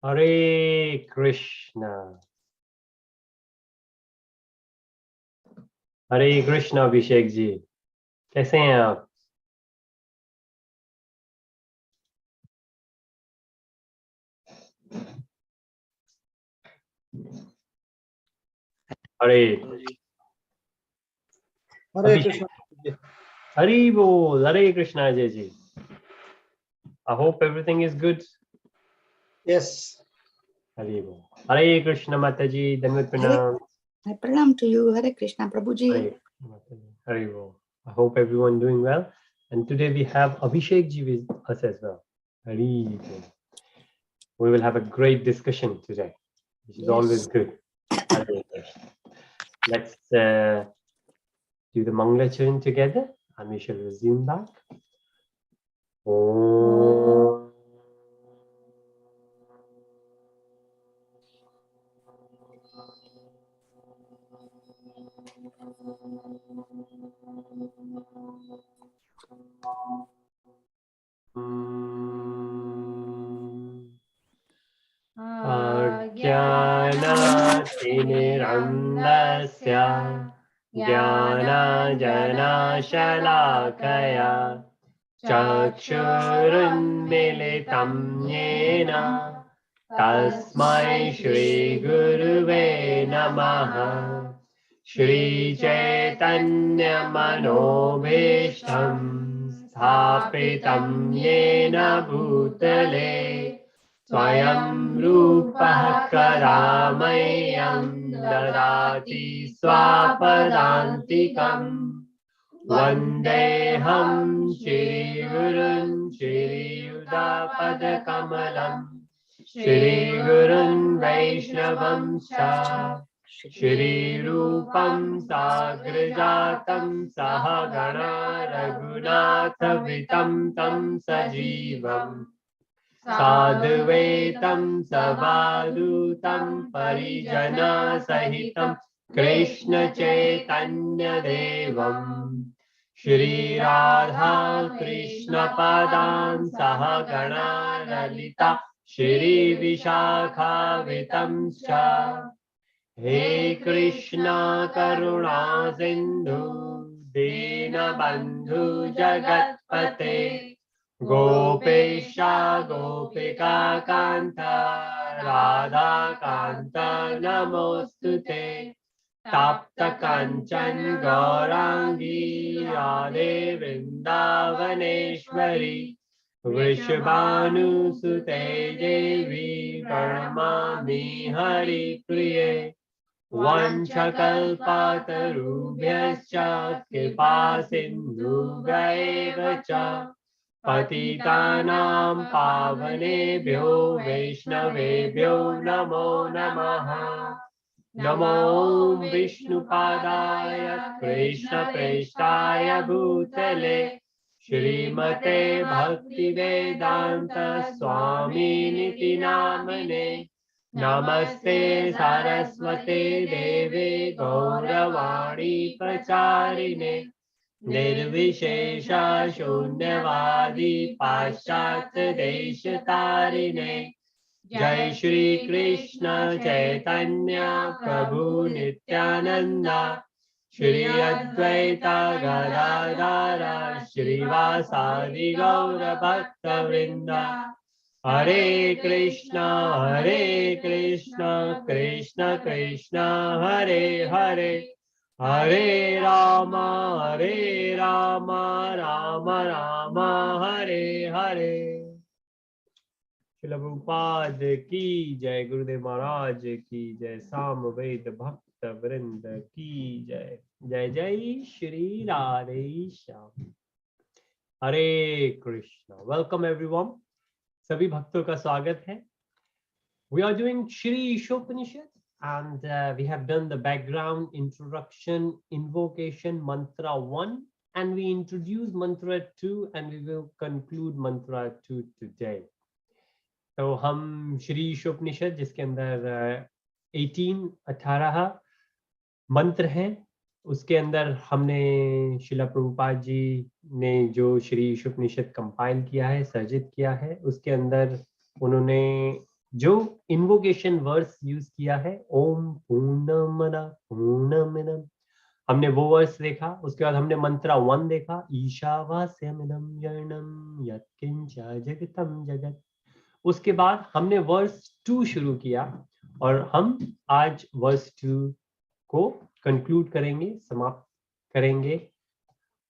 हरे कृष्णा। हरे कृष्णा अभिषेक जी, कैसे हैं आप? हरे हरे अभिषेक, कृष्ण। हरि बोल। हरे Krishna Ajay ji. I hope everything is good. Yes. Hari बोल। हरे कृष्णा माता जी, धन्यवाद प्रणाम। Pranam to you, Hare Krishna, Prabhuji. हरे माता जी, हरि बोल। I hope everyone doing well. And today we have Abhishek ji with us as well. Hari Bol. We will have a great discussion today, which is Yes. always good. Hare Krishna. Let's do the Mangla together and we shall resume back. Om. अज्ञानातिमिरन्धस्य ज्ञानाञ्जनशलाकया चक्षुरुन्मीलितं येन तस्मै श्रीगुरुवे नमः। श्रीचैतन्यमनोभीष्टं स्थापितं येन भूतले स्वयं रूपः करामह्यं ददाति स्वापदान्तिकम्। वन्देऽहं श्रीगुरुं श्रीयुतापदकमलम् श्रीगुरुं वैष्णवं च श्रीरूपं साग्रजातं सहगणा रघुनाथवितं तं सजीवम् साद्वैतं सवादूतं परिजनसहितं कृष्ण चैतन्यदेवं श्रीराधा कृष्णपदान् सहगणा ललिता श्रीविशाखावितं च। हे कृष्णा करुणा सिन्धु दीनबन्धु जगत्पते गोपेशा गोपिका कान्त राधा कान्त नमोऽस्तुते। तप्त कंचन गौरांगी राधे वृंदावनेश्वरी वृषभानुसुते देवी प्रणमामि हरिप्रिये। वंशकल्पतरुभ्यश्च कृपा सिन्धुभ्यैव च पतितानां पावनेभ्यो वैष्णवेभ्यो नमो नमः। नमो विष्णुपादाय कृष्णप्रेष्ठाय भूतले श्रीमते भक्तिवेदांत स्वामिनिति नामने। नमस्ते सरस्वते देवे गौरवाणी प्रचारिणे निर्विशेष शून्यवादी पाश्चात्य देशतारिणे। जय श्री कृष्ण चैतन्य प्रभु नित्यानंद श्री अद्वैत गदाधर श्रीवासादि गौर भक्त वृंद। हरे कृष्ण कृष्ण कृष्ण हरे हरे हरे राम राम राम हरे हरे। श्रील प्रभुपाद की जय, गुरुदेव महाराज की जय, सामवेद भक्त वृंद की जय। जय जय श्री राधे श्याम। हरे कृष्णा। वेलकम एवरीवन, सभी भक्तों का स्वागत है। We are doing Shri Īśopaniṣad and we have done the background introduction invocation mantra 1 and we introduced mantra 2 and we will conclude mantra 2 today. तो हम श्री ईशोपनिषद जिसके अंदर 18 मंत्र हैं, उसके अंदर हमने शिला प्रभुपाद जी ने जो श्री ईशोपनिषद कंपाइल किया है, सर्जित किया है, उसके अंदर उन्होंने जो इन्वोकेशन वर्स यूज किया है, ओम पूर्णमदा पूर्णमिदम, हमने वो वर्स देखा। उसके बाद हमने मंत्रा 1 देखा, ईशावास्यमिदं यर्णं यत्किंच जगतं जगत। उसके बाद हमने वर्स 2 शुरू किया और हम आज वर्स 2 को कंक्लूड करेंगे, समाप्त करेंगे।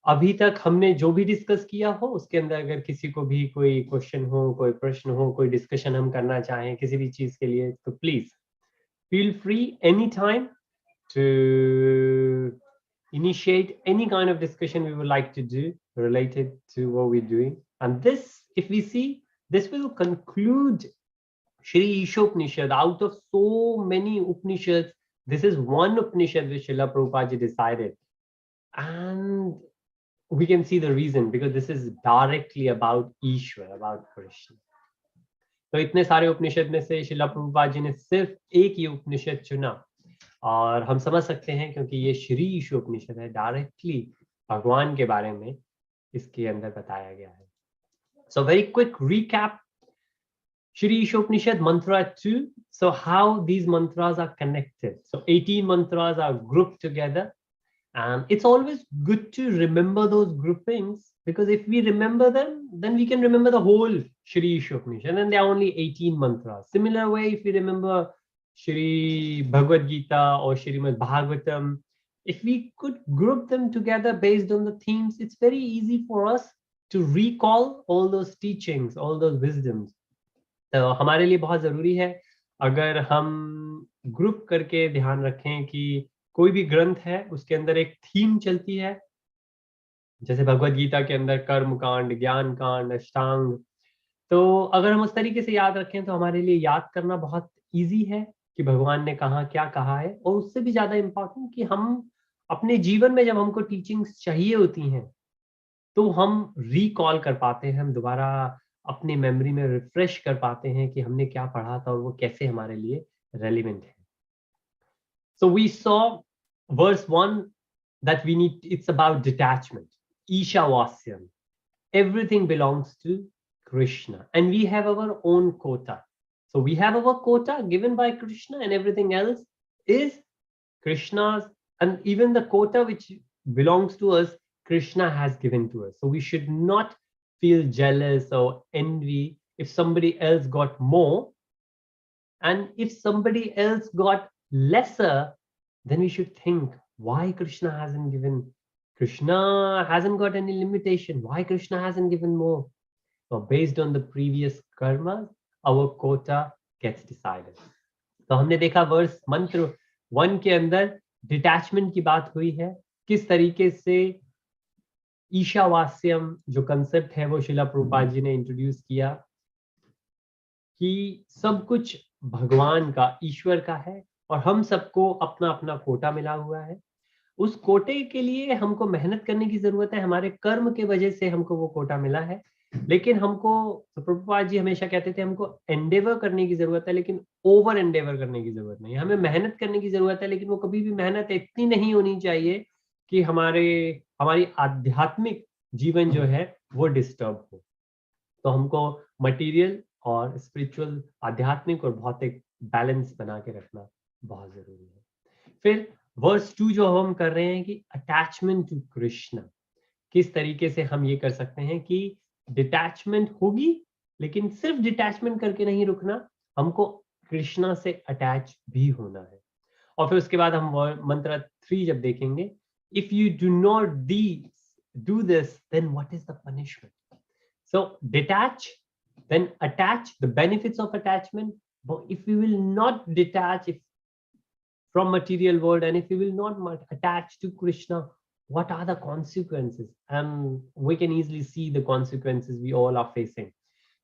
अभी तक हमने जो भी डिस्कस किया हो उसके अंदर अगर किसी को भी कोई क्वेश्चन हो, कोई प्रश्न हो, कोई डिस्कशन हम करना चाहें किसी भी चीज के लिए, तो please feel free anytime to initiate any kind of discussion we would like to do related to what we're doing. And this, if we see, this will conclude Shri Īśopaniṣad. Out of so many Upanishads, this is one Upanishad which Srila Prabhupada ji decided. And we can see the reason, because this is directly about Ishwar, about Krishna. तो इतने सारे उपनिषद में से श्रीला प्रभुपाद जी ने सिर्फ एक ही उपनिषद चुना, और हम समझ सकते हैं क्योंकि ये श्री ईशोपनिषद है, डायरेक्टली भगवान के बारे में इसके अंदर बताया गया है. So very quick recap, Shri Īśopaniṣad Mantra 2. So how these mantras are connected. So 18 mantras are grouped together, and it's always good to remember those groupings, because if we remember them, then we can remember the whole Shri Īśopaniṣad, and there are only 18 mantras. Similar way, if we remember Shri Bhagavad Gita or Shrimad Bhagavatam, if we could group them together based on the themes, it's very easy for us to recall all those teachings, all those wisdoms. तो हमारे लिए बहुत जरूरी है अगर हम group करके ध्यान रखें कि कोई भी ग्रंथ है उसके अंदर एक थीम चलती है, जैसे भगवद गीता के अंदर कर्म कांड, ज्ञान कांड, अष्टांग. तो अगर हम उस तरीके से याद रखें तो हमारे लिए याद करना बहुत इजी है कि भगवान ने कहा क्या कहा है. और उससे भी ज्यादा इम्पोर्टेंट कि हम अपने जीवन में जब हमको टीचिंग्स चाहिए होती हैं तो हम रिकॉल कर पाते हैं, हम दोबारा अपनी मेमोरी में रिफ्रेश कर पाते हैं कि हमने क्या पढ़ा था और वो कैसे हमारे लिए रेलिवेंट है. So we saw verse 1 that we need, it's about detachment, Īśāvasyam. Everything belongs to Krishna and we have our own quota. So we have our quota given by Krishna and everything else is Krishna's, and even the quota which belongs to us, Krishna has given to us. So we should not feel jealous or envy if somebody else got more, and if somebody else got lesser, then we should think why Krishna hasn't given. Krishna hasn't got any limitation. Why Krishna hasn't given more? So based on the previous karmas, our quota gets decided. तो हमने देखा verse मंत्र 1 के अंदर detachment की बात हुई है, किस तरीके से ईशावास्यम जो कंसेप्ट है वो श्रीला प्रभुपाद जी ने इंट्रोड्यूस किया कि सब कुछ भगवान का, ईश्वर का है और हम सबको अपना अपना कोटा मिला हुआ है. उस कोटे के लिए हमको मेहनत करने की जरूरत है, हमारे कर्म के वजह से हमको वो कोटा मिला है. लेकिन हमको, तो प्रभुपाद जी हमेशा कहते थे हमको एंडेवर करने की जरूरत है, लेकिन ओवर एंडेवर करने की जरूरत नहीं. हमें मेहनत करने की जरूरत है, लेकिन वो कभी भी मेहनत इतनी नहीं होनी चाहिए कि हमारी आध्यात्मिक जीवन जो है वो डिस्टर्ब हो. तो हमको मटेरियल और स्पिरिचुअल, आध्यात्मिक और भौतिक बैलेंस बना के रखना बहुत जरूरी है. फिर वर्स 2 जो हम कर रहे हैं कि अटैचमेंट टू कृष्ण, किस तरीके से हम ये कर सकते हैं कि डिटैचमेंट होगी, लेकिन सिर्फ डिटैचमेंट करके नहीं रुकना, हमको कृष्णा से अटैच भी होना है. और फिर उसके बाद हम मंत्र 3 जब देखेंगे, if you do not do this then what is the punishment. So detach, then attach, the benefits of attachment. But if we will not detach from material world, and if we will not attach to Krishna, what are the consequences? And we can easily see the consequences we all are facing.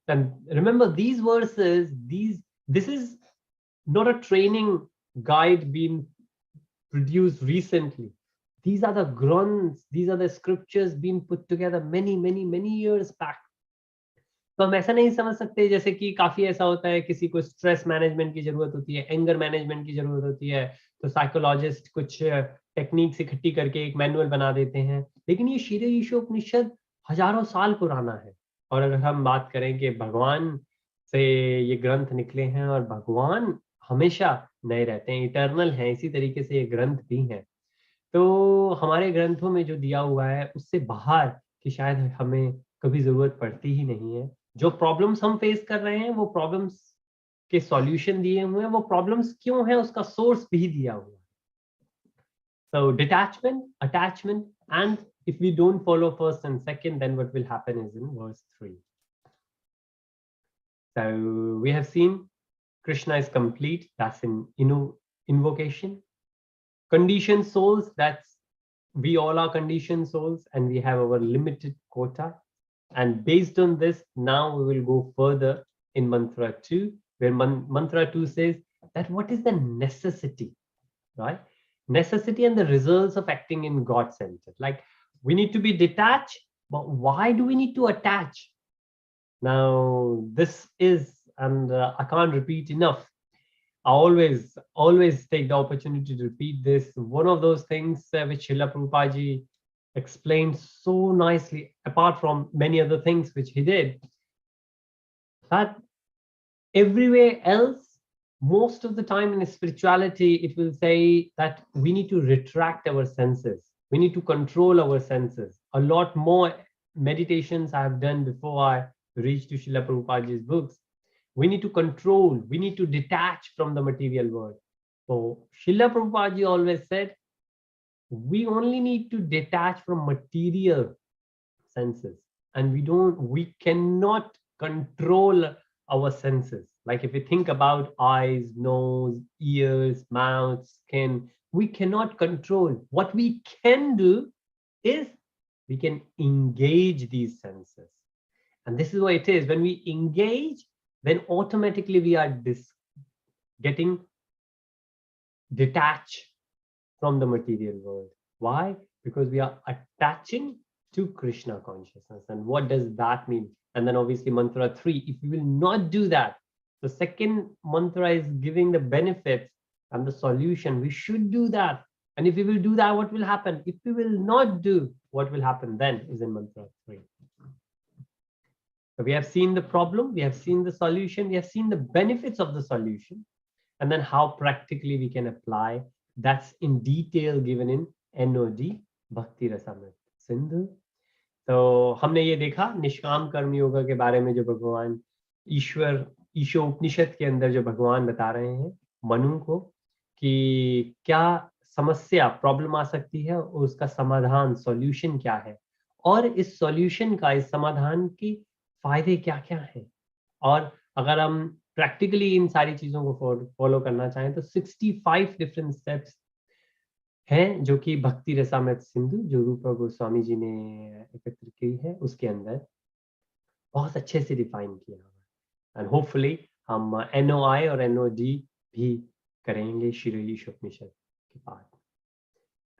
And remember these verses, this is not a training guide being produced recently. These are the grunts, these are the scriptures being put together many years back. तो हम ऐसा नहीं समझ सकते जैसे कि काफी ऐसा होता है किसी को स्ट्रेस मैनेजमेंट की जरूरत होती है, एंगर मैनेजमेंट की जरूरत होती है, तो साइकोलॉजिस्ट कुछ टेक्निक्स इकट्ठी करके एक मैनुअल बना देते हैं. लेकिन ये श्री ईशोपनिषद हजारों साल पुराना है. और अगर हम बात करें कि भगवान से ये ग्रंथ निकले हैं और भगवान हमेशा नए रहते हैं, इटर्नल हैं, इसी तरीके से ये ग्रंथ भी हैं। तो हमारे ग्रंथों में जो दिया हुआ है उससे बाहर की शायद हमें कभी ज़रूरत पड़ती ही नहीं है। जो प्रॉब्लम्स हम फेस कर रहे हैं वो प्रॉब्लम्स के सॉल्यूशन दिए हुए हैं, वो प्रॉब्लम्स क्यों हैं उसका सोर्स भी दिया हुआ है। So detachment, attachment, and if we don't follow first and second, then what will happen is in verse 3. So we have seen Krishna is complete, that's in invocation. Conditioned souls, that's we all are conditioned souls and we have our limited quota. And based on this, now we will go further in mantra 2, where mantra 2 says that what is the necessity, right? Necessity and the results of acting in God-centered. Like we need to be detached, but why do we need to attach? Now this is, and I can't repeat enough. I always take the opportunity to repeat this. One of those things which Srila Prabhupada ji explained so nicely, apart from many other things which he did, that everywhere else, most of the time in spirituality, it will say that we need to retract our senses. We need to control our senses. A lot more meditations I have done before I reached to Srila Prabhupada's books. We need to control, we need to detach from the material world. So Srila Prabhupada always said, we only need to detach from material senses, and we cannot control our senses. Like if you think about eyes, nose, ears, mouth, skin, we cannot control. What we can do is we can engage these senses. And this is what it is. When we engage, then automatically we are getting detached from the material world. Why? Because we are attaching to Krishna consciousness. And what does that mean? And then obviously mantra 3, if we will not do that, the second mantra is giving the benefits and the solution. We should do that. And if we will do that, what will happen? If we will not do, what will happen then is in mantra 3. So we have seen the problem, we have seen the solution, we have seen the benefits of the solution, and then how practically we can apply. That's in detail given in NOD Bhakti Rasamrita Sindhu. तो हमने ये देखा निष्काम कर्म योगा के बारे में, जो भगवान ईशोपनिषद के अंदर जो भगवान बता रहे हैं मनु को कि क्या समस्या प्रॉब्लम आ सकती है और उसका समाधान सॉल्यूशन क्या है, और इस सॉल्यूशन का, इस समाधान की फायदे क्या क्या हैं, और अगर हम प्रैक्टिकली इन सारी चीजों को फॉलो करना चाहें तो 65 डिफरेंट स्टेप्स हैं जो कि भक्ति रसामृत सिंधु जो रूपा गोस्वामी जी ने एकत्र की है उसके अंदर बहुत अच्छे से डिफाइन किया हुआ है। एंड होपफुली हम NOI और NOD भी करेंगे श्री ईशोपनिषद के बाद।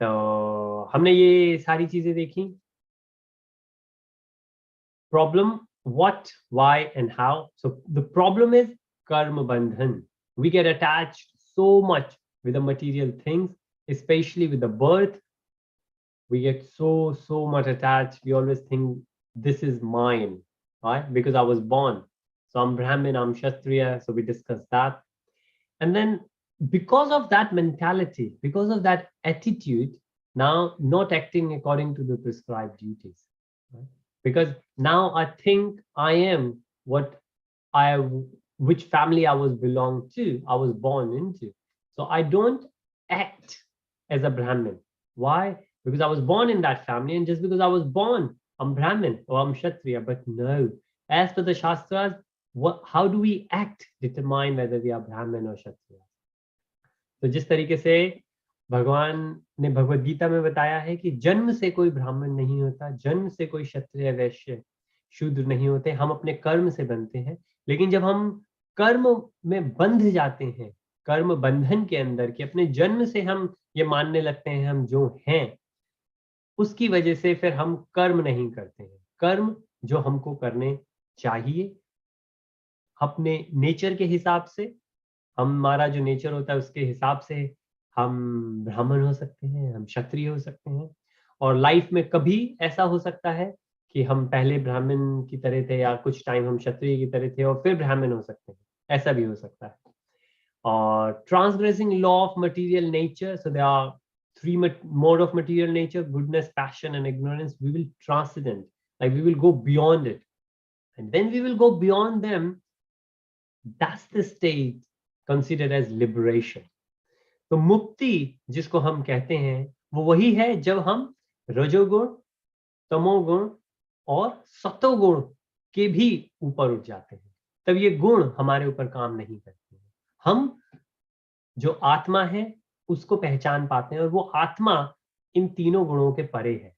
तो हमने ये सारी चीजें देखी, problem, what, why, and how. So the problem is karma bandhan. We get attached so much with the material things, especially with the birth. We get so much attached. We always think this is mine, right? Because I was born. So I'm Brahmin, I'm Kshatriya. So we discussed that. And then because of that mentality, because of that attitude, now not acting according to the prescribed duties, right? Because now I think I am which family I was belonged to, I was born into. So I don't act as a Brahmin. Why? Because I was born in that family, and just because I was born, I'm Brahmin or I'm Kshatriya. But no, as per the Shastras, how do we act determine whether we are Brahmin or Kshatriya? तो जिस तरीके से भगवान ने भगवद गीता में बताया है कि जन्म से कोई ब्राह्मण नहीं होता, जन्म से कोई क्षत्रिय वैश्य शूद्र नहीं होते, हम अपने कर्म से बनते हैं। लेकिन जब हम कर्म में बंध जाते हैं, कर्म बंधन के अंदर कि अपने जन्म से हम ये मानने लगते हैं हम जो हैं, उसकी वजह से फिर हम कर्म नहीं करते हैं। कर्म जो हमको करने चाहिए अपने नेचर के हिसाब से, हमारा जो नेचर होता है उसके हिसाब से हम ब्राह्मण हो सकते हैं, हम क्षत्रिय हो सकते हैं। और लाइफ में कभी ऐसा हो सकता है कि हम पहले ब्राह्मण की तरह थे या कुछ टाइम हम क्षत्रिय की तरह थे और फिर ब्राह्मण हो सकते हैं, ऐसा भी हो सकता है। और transgressing law of material nature, so there are three mode of material nature: goodness, passion and ignorance. We will transcend, like we will go beyond it, and when we will go beyond them, that's the state considered as liberation. तो मुक्ति जिसको हम कहते हैं वो वही है जब हम रजोगुण, तमोगुण और सतोगुण के भी ऊपर उठ जाते हैं। तब ये गुण हमारे ऊपर काम नहीं करते हैं, हम जो आत्मा है उसको पहचान पाते हैं और वो आत्मा इन तीनों गुणों के परे है।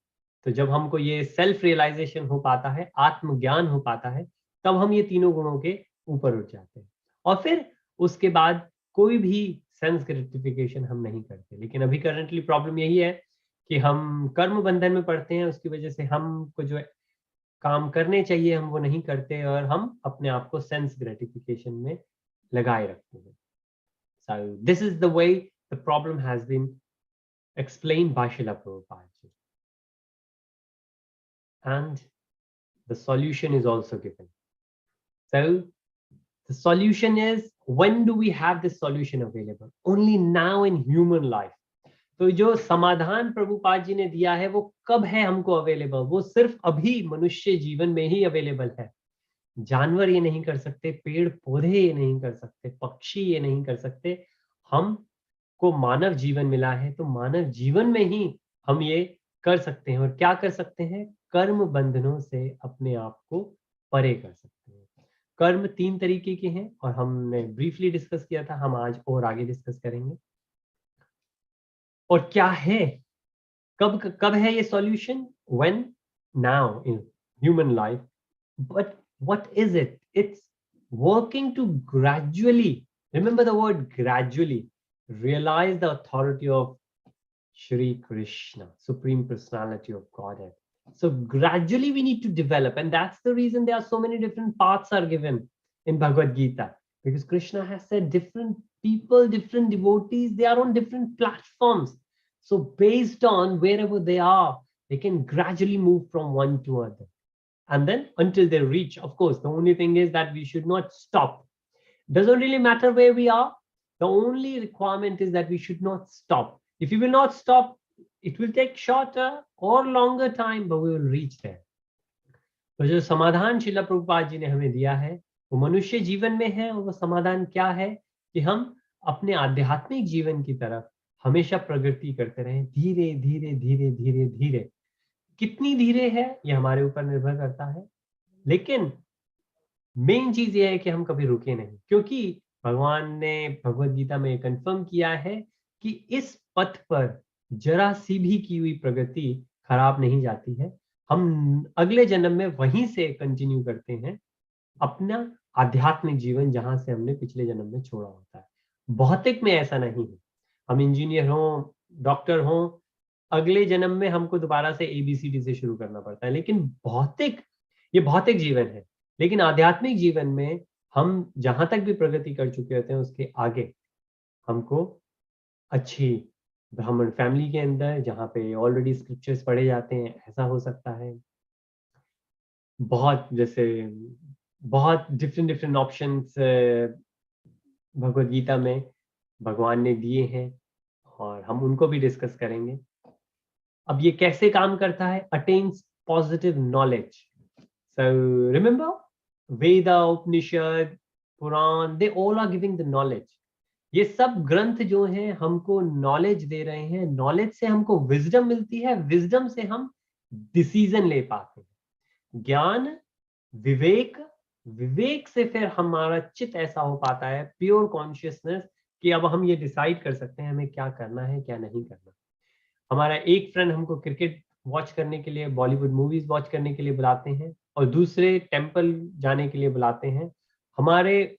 तो जब हमको ये सेल्फ रियलाइजेशन हो पाता है, आत्मज्ञान हो पाता है, तब हम ये तीनों गुणों के ऊपर उठ जाते हैं और फिर उसके बाद कोई भी सेंस ग्रेटिफिकेशन हम नहीं करते। लेकिन अभी करंटली प्रॉब्लम यही है कि हम कर्म बंधन में पड़ते हैं, उसकी वजह से हमको जो काम करने चाहिए हम वो नहीं करते और हम अपने आप को सेंस ग्रेटिफिकेशन में लगाए रखते हैं। So this is the way the problem has been explained by Srila Prabhupada. And the solution is also given. So the solution is, when do we have this solution available? Only now in human life. तो जो समाधान प्रभुपाद जी ने दिया है वो कब है हमको अवेलेबल? वो सिर्फ अभी मनुष्य जीवन में ही अवेलेबल है। जानवर ये नहीं कर सकते, पेड़ पौधे ये नहीं कर सकते, पक्षी ये नहीं कर सकते। हम को मानव जीवन मिला है तो मानव जीवन में ही हम ये कर सकते हैं। और क्या कर सकते हैं? कर्म बंधनों से अपने आप को परे कर सकते हैं। कर्म 3 तरीके के हैं और हमने ब्रीफली डिस्कस किया था, हम आज और आगे डिस्कस करेंगे। और क्या है, कब है ये solution? When? Now in human life. But what is it? It's working to gradually, remember the word gradually, realize the authority of Shri Krishna, Supreme Personality of Godhead. So gradually we need to develop, and that's the reason there are so many different paths are given in Bhagavad Gita, because Krishna has said different people, different devotees, they are on different platforms. So based on wherever they are, they can gradually move from one to other. And then until they reach, of course, the only thing is that we should not stop. Doesn't really matter where we are. The only requirement is that we should not stop. If we will not stop, it will take shorter or longer time, but we will reach there. तो जो समाधान श्रीला प्रभुपाद जी ने हमें दिया है वो मनुष्य जीवन में है। और वो समाधान क्या है कि हम अपने आध्यात्मिक जीवन की तरफ हमेशा प्रगति करते रहें, धीरे धीरे धीरे धीरे धीरे। कितनी धीरे है ये हमारे ऊपर निर्भर करता है, लेकिन मेन चीज ये है कि हम कभी रुके नहीं, क्योंकि भगवान ने भगवत गीता में कंफर्म किया है कि इस पथ पर जरा सी भी की हुई प्रगति खराब नहीं जाती है। हम अगले जन्म में वहीं से कंटिन्यू करते हैं अपना आध्यात्मिक जीवन जहां से हमने पिछले जन्म में छोड़ा होता है। भौतिक में ऐसा नहीं है। हम इंजीनियर हों, डॉक्टर हों, अगले जन्म में हमको दोबारा से ABCD से शुरू करना पड़ता है। लेकिन ये भौतिक जीवन है। लेकिन आध्यात्मिक जीवन में हम जहां तक भी प्रगति कर चुके होते हैं उसके आगे हमको अच्छी ब्राह्मण फैमिली के अंदर, जहाँ पे ऑलरेडी स्क्रिप्चर्स पढ़े जाते हैं, ऐसा हो सकता है। बहुत डिफरेंट ऑप्शंस भगवद गीता में भगवान ने दिए हैं और हम उनको भी डिस्कस करेंगे। अब ये कैसे काम करता है? Attains positive knowledge. So remember, Veda, Upanishad, Purana, they all are giving the knowledge. ये सब ग्रंथ जो हैं हमको नॉलेज दे रहे हैं। नॉलेज से हमको विजडम मिलती है, विजडम से हम डिसीजन ले पाते हैं। ज्ञान, विवेक, विवेक से फिर हमारा चित्त ऐसा हो पाता है, प्योर कॉन्शियसनेस, कि अब हम ये डिसाइड कर सकते हैं हमें क्या करना है क्या नहीं करना। हमारा एक फ्रेंड हमको क्रिकेट वॉच करने के लिए, बॉलीवुड मूवीज वॉच करने के लिए बुलाते हैं और दूसरे टेम्पल जाने के लिए बुलाते हैं। हमारे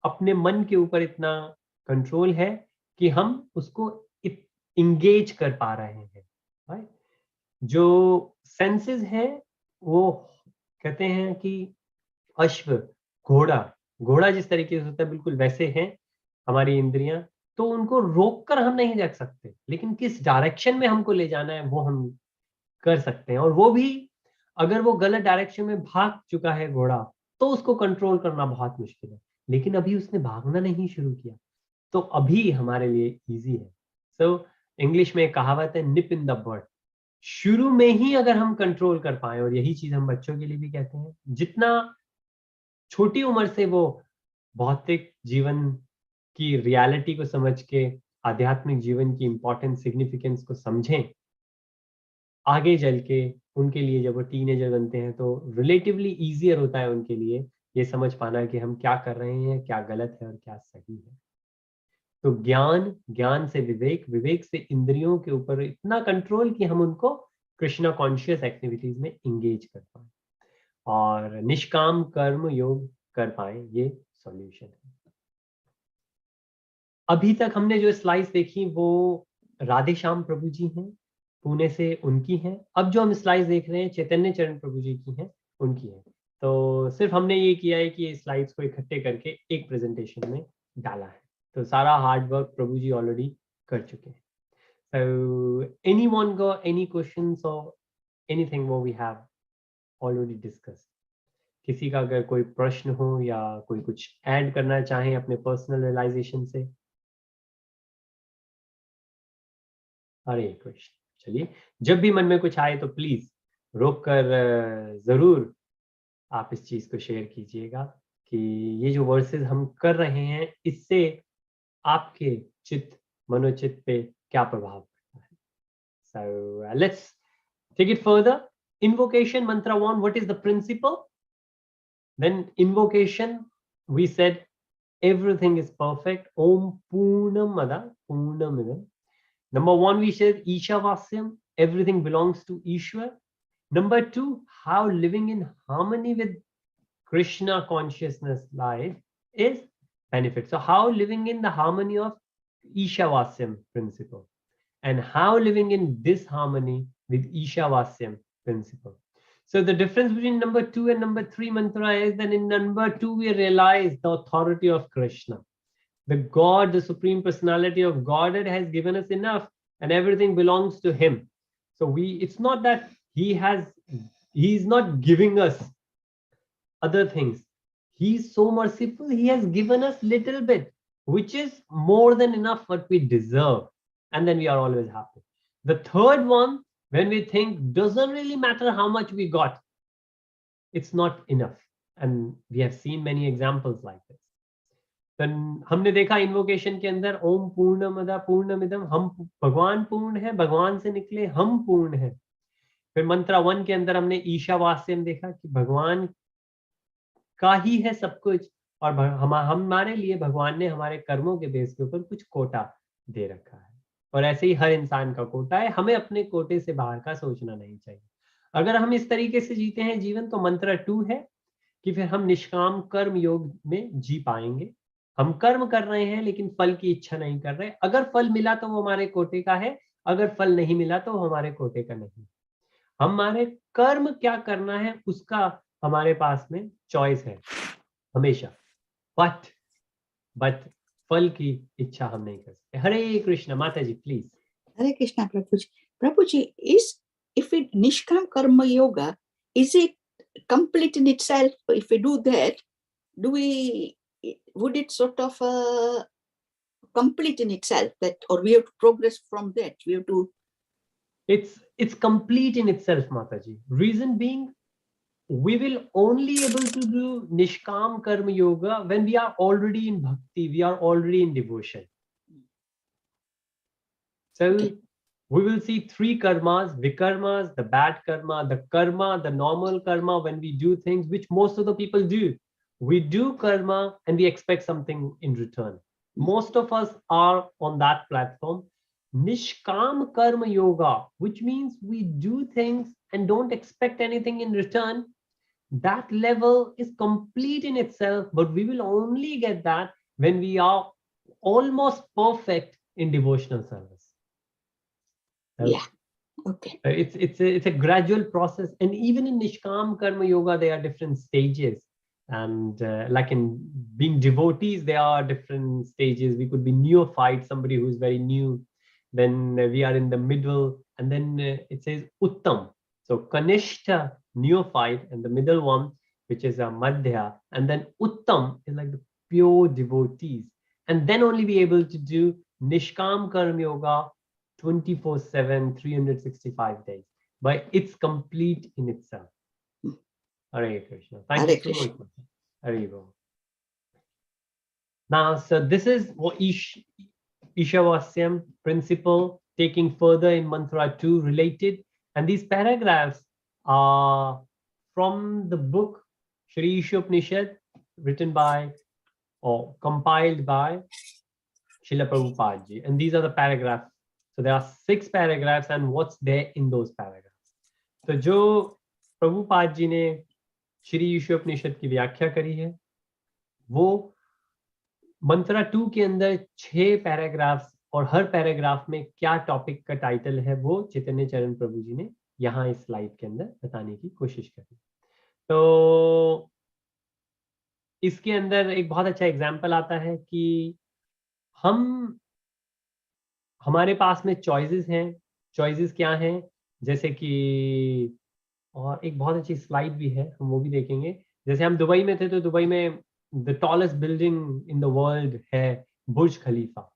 अपने मन के ऊपर इतना कंट्रोल है कि हम उसको इंगेज कर पा रहे हैं। राइट? जो सेंसेस हैं वो कहते हैं कि अश्व, घोड़ा जिस तरीके से होता है बिल्कुल वैसे हैं हमारी इंद्रियां। तो उनको रोक कर हम नहीं रख सकते, लेकिन किस डायरेक्शन में हमको ले जाना है वो हम कर सकते हैं। और वो भी अगर वो गलत डायरेक्शन में भाग चुका है घोड़ा तो उसको कंट्रोल करना बहुत मुश्किल है, लेकिन अभी उसने भागना नहीं शुरू किया तो अभी हमारे लिए इजी है। सो इंग्लिश में एक कहावत है, निप इन द बर्ड। शुरू में ही अगर हम कंट्रोल कर पाए, और यही चीज हम बच्चों के लिए भी कहते हैं, जितना छोटी उम्र से वो भौतिक जीवन की रियलिटी को समझ के आध्यात्मिक जीवन की इंपॉर्टेंट सिग्निफिकेंस को समझें, आगे चल के उनके लिए जब वो टीनेजर बनते हैं तो रिलेटिवली ईजियर होता है उनके लिए ये समझ पाना कि हम क्या कर रहे हैं, क्या गलत है और क्या सही है। तो ज्ञान, ज्ञान से विवेक, विवेक से इंद्रियों के ऊपर इतना कंट्रोल कि हम उनको कृष्णा कॉन्शियस एक्टिविटीज में इंगेज कर पाए और निष्काम कर्म योग कर पाए, ये सॉल्यूशन है। अभी तक हमने जो स्लाइड्स देखी वो राधे श्याम प्रभु जी हैं, पुणे से, उनकी हैं। अब जो हम स्लाइड्स देख रहे हैं चैतन्य चरण प्रभु जी की हैं, उनकी हैं। तो सिर्फ हमने ये किया है कि ये स्लाइड्स को इकट्ठे करके एक प्रेजेंटेशन में डाला है। तो सारा हार्ड वर्क प्रभु जी ऑलरेडी कर चुके हैं। So anyone got any questions or anything what we have already discussed? किसी का अगर कोई प्रश्न हो या कोई कुछ ऐड करना चाहे अपने पर्सनल रियलाइजेशन से। हरे कृष्ण। चलिए, जब भी मन में कुछ आए तो प्लीज रोक कर जरूर आप इस चीज को शेयर कीजिएगा कि ये जो वर्सेस हम कर रहे हैं इससे आपके चित्त, मनोचित्त पे क्या प्रभाव पड़ता है। So let's take it further. Invocation mantra 1, what is the principle? Then invocation, we said everything is perfect. Om Purnamada Purnamidam. Number 1, we said Īśopaniṣad, everything belongs to Ishwar. Number 2, how living in harmony with Krishna consciousness life is benefit. So how living in the harmony of Īśopaniṣad principle, and how living in disharmony with Īśopaniṣad principle. So the difference between number 2 and number 3 mantra is that in number 2 we realize the authority of Krishna. The God, the Supreme Personality of Godhead has given us enough and everything belongs to Him. So it's not that He's not giving us other things. He's so merciful, He has given us little bit, which is more than enough what we deserve. And then we are always happy. The third one, when we think doesn't really matter how much we got, it's not enough. And we have seen many examples like this. Then हमने देखा invocation के अंदर ओम पूर्णमदा पूर्णमिदम, हम भगवान पूर्ण है, भगवान से निकले हम पूर्ण है। फिर मंत्र 1 के अंदर हमने ईशावास्यम देखा कि भगवान का ही है सब कुछ और हमारे लिए भगवान ने हमारे कर्मों के बेस के ऊपर कुछ कोटा दे रखा है, और ऐसे ही हर इंसान का कोटा है। हमें अपने कोटे से बाहर का सोचना नहीं चाहिए। अगर हम इस तरीके से जीते हैं जीवन तो मंत्र 2 है कि फिर हम निष्काम कर्म योग में जी पाएंगे। हम कर्म कर रहे हैं लेकिन फल की इच्छा नहीं कर रहे। अगर फल मिला तो वो हमारे कोटे का है, अगर फल नहीं मिला तो वो हमारे कोटे का नहीं। हमारे कर्म क्या करना है उसका हमारे पास में चॉइस है हमेशा, बट फल की इच्छा हम नहीं कर सकते। हरे कृष्ण। माता ji please. Hare Krishna, Prabhuji. Prabhuji, if it Nishkam Karma Yoga, is it complete in itself? If we do that, would it sort of complete in itself, that, or we have to progress from that? We have to. It's complete in itself, Mataji. Reason being, we will only able to do Nishkam Karma Yoga when we are already in bhakti, we are already in devotion. So okay. We will see 3 karmas: vikarmas, the bad karma, the karma, the normal karma. When we do things which most of the people do, we do karma and we expect something in return. Most of us are on that platform. Nishkam Karma Yoga, which means we do things and don't expect anything in return. That level is complete in itself, but we will only get that when we are almost perfect in devotional service. Yeah. Okay. It's a gradual process, and even in Nishkam Karma Yoga there are different stages, and like in being devotees there are different stages. We could be neophyte, somebody who is very new, then we are in the middle, and then it says Uttam. So Kanishta neophyte, and the middle one, which is a madhya, and then uttam is like the pure devotees, and then only be able to do nishkam karma yoga 24/7, 365 days. But it's complete in itself. Hare Krishna. Thank Hare you so Krishna. much. Hare Bol. Now, so this is what Īśopaniṣad principle, taking further in mantra 2 related. And these paragraphs are from the book Shri Īśopaniṣad, written by or compiled by Srila Prabhupada ji. And these are the paragraphs. So there are 6 paragraphs, and what's there in those paragraphs. So जो प्रभुपाद जी ने श्री ईशोपनिषद की व्याख्या करी है, वो मंत्रा 2 के अंदर 6 paragraphs, और हर पैराग्राफ में क्या टॉपिक का टाइटल है वो चैतन्य चरण प्रभु जी ने यहाँ इस स्लाइड के अंदर बताने की कोशिश करी। तो इसके अंदर एक बहुत अच्छा एग्जाम्पल आता है कि हमारे पास में चॉइसेस हैं। चॉइसेस क्या हैं? जैसे कि, और एक बहुत अच्छी स्लाइड भी है, हम वो भी देखेंगे। जैसे हम दुबई में थे, तो दुबई में the tallest building in the world है बुर्ज खलीफा।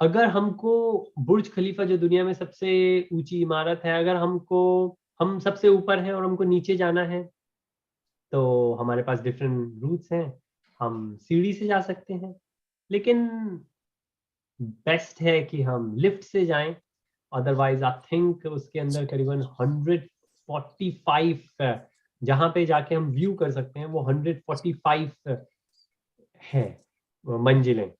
अगर हमको बुर्ज खलीफा, जो दुनिया में सबसे ऊंची इमारत है, अगर हम सबसे ऊपर हैं और हमको नीचे जाना है, तो हमारे पास डिफरेंट रूट्स हैं। हम सीढ़ी से जा सकते हैं, लेकिन बेस्ट है कि हम लिफ्ट से जाएं। अदरवाइज आई थिंक उसके अंदर करीबन 145 जहां पे जाके हम व्यू कर सकते हैं, वो 145 है मंजिलें।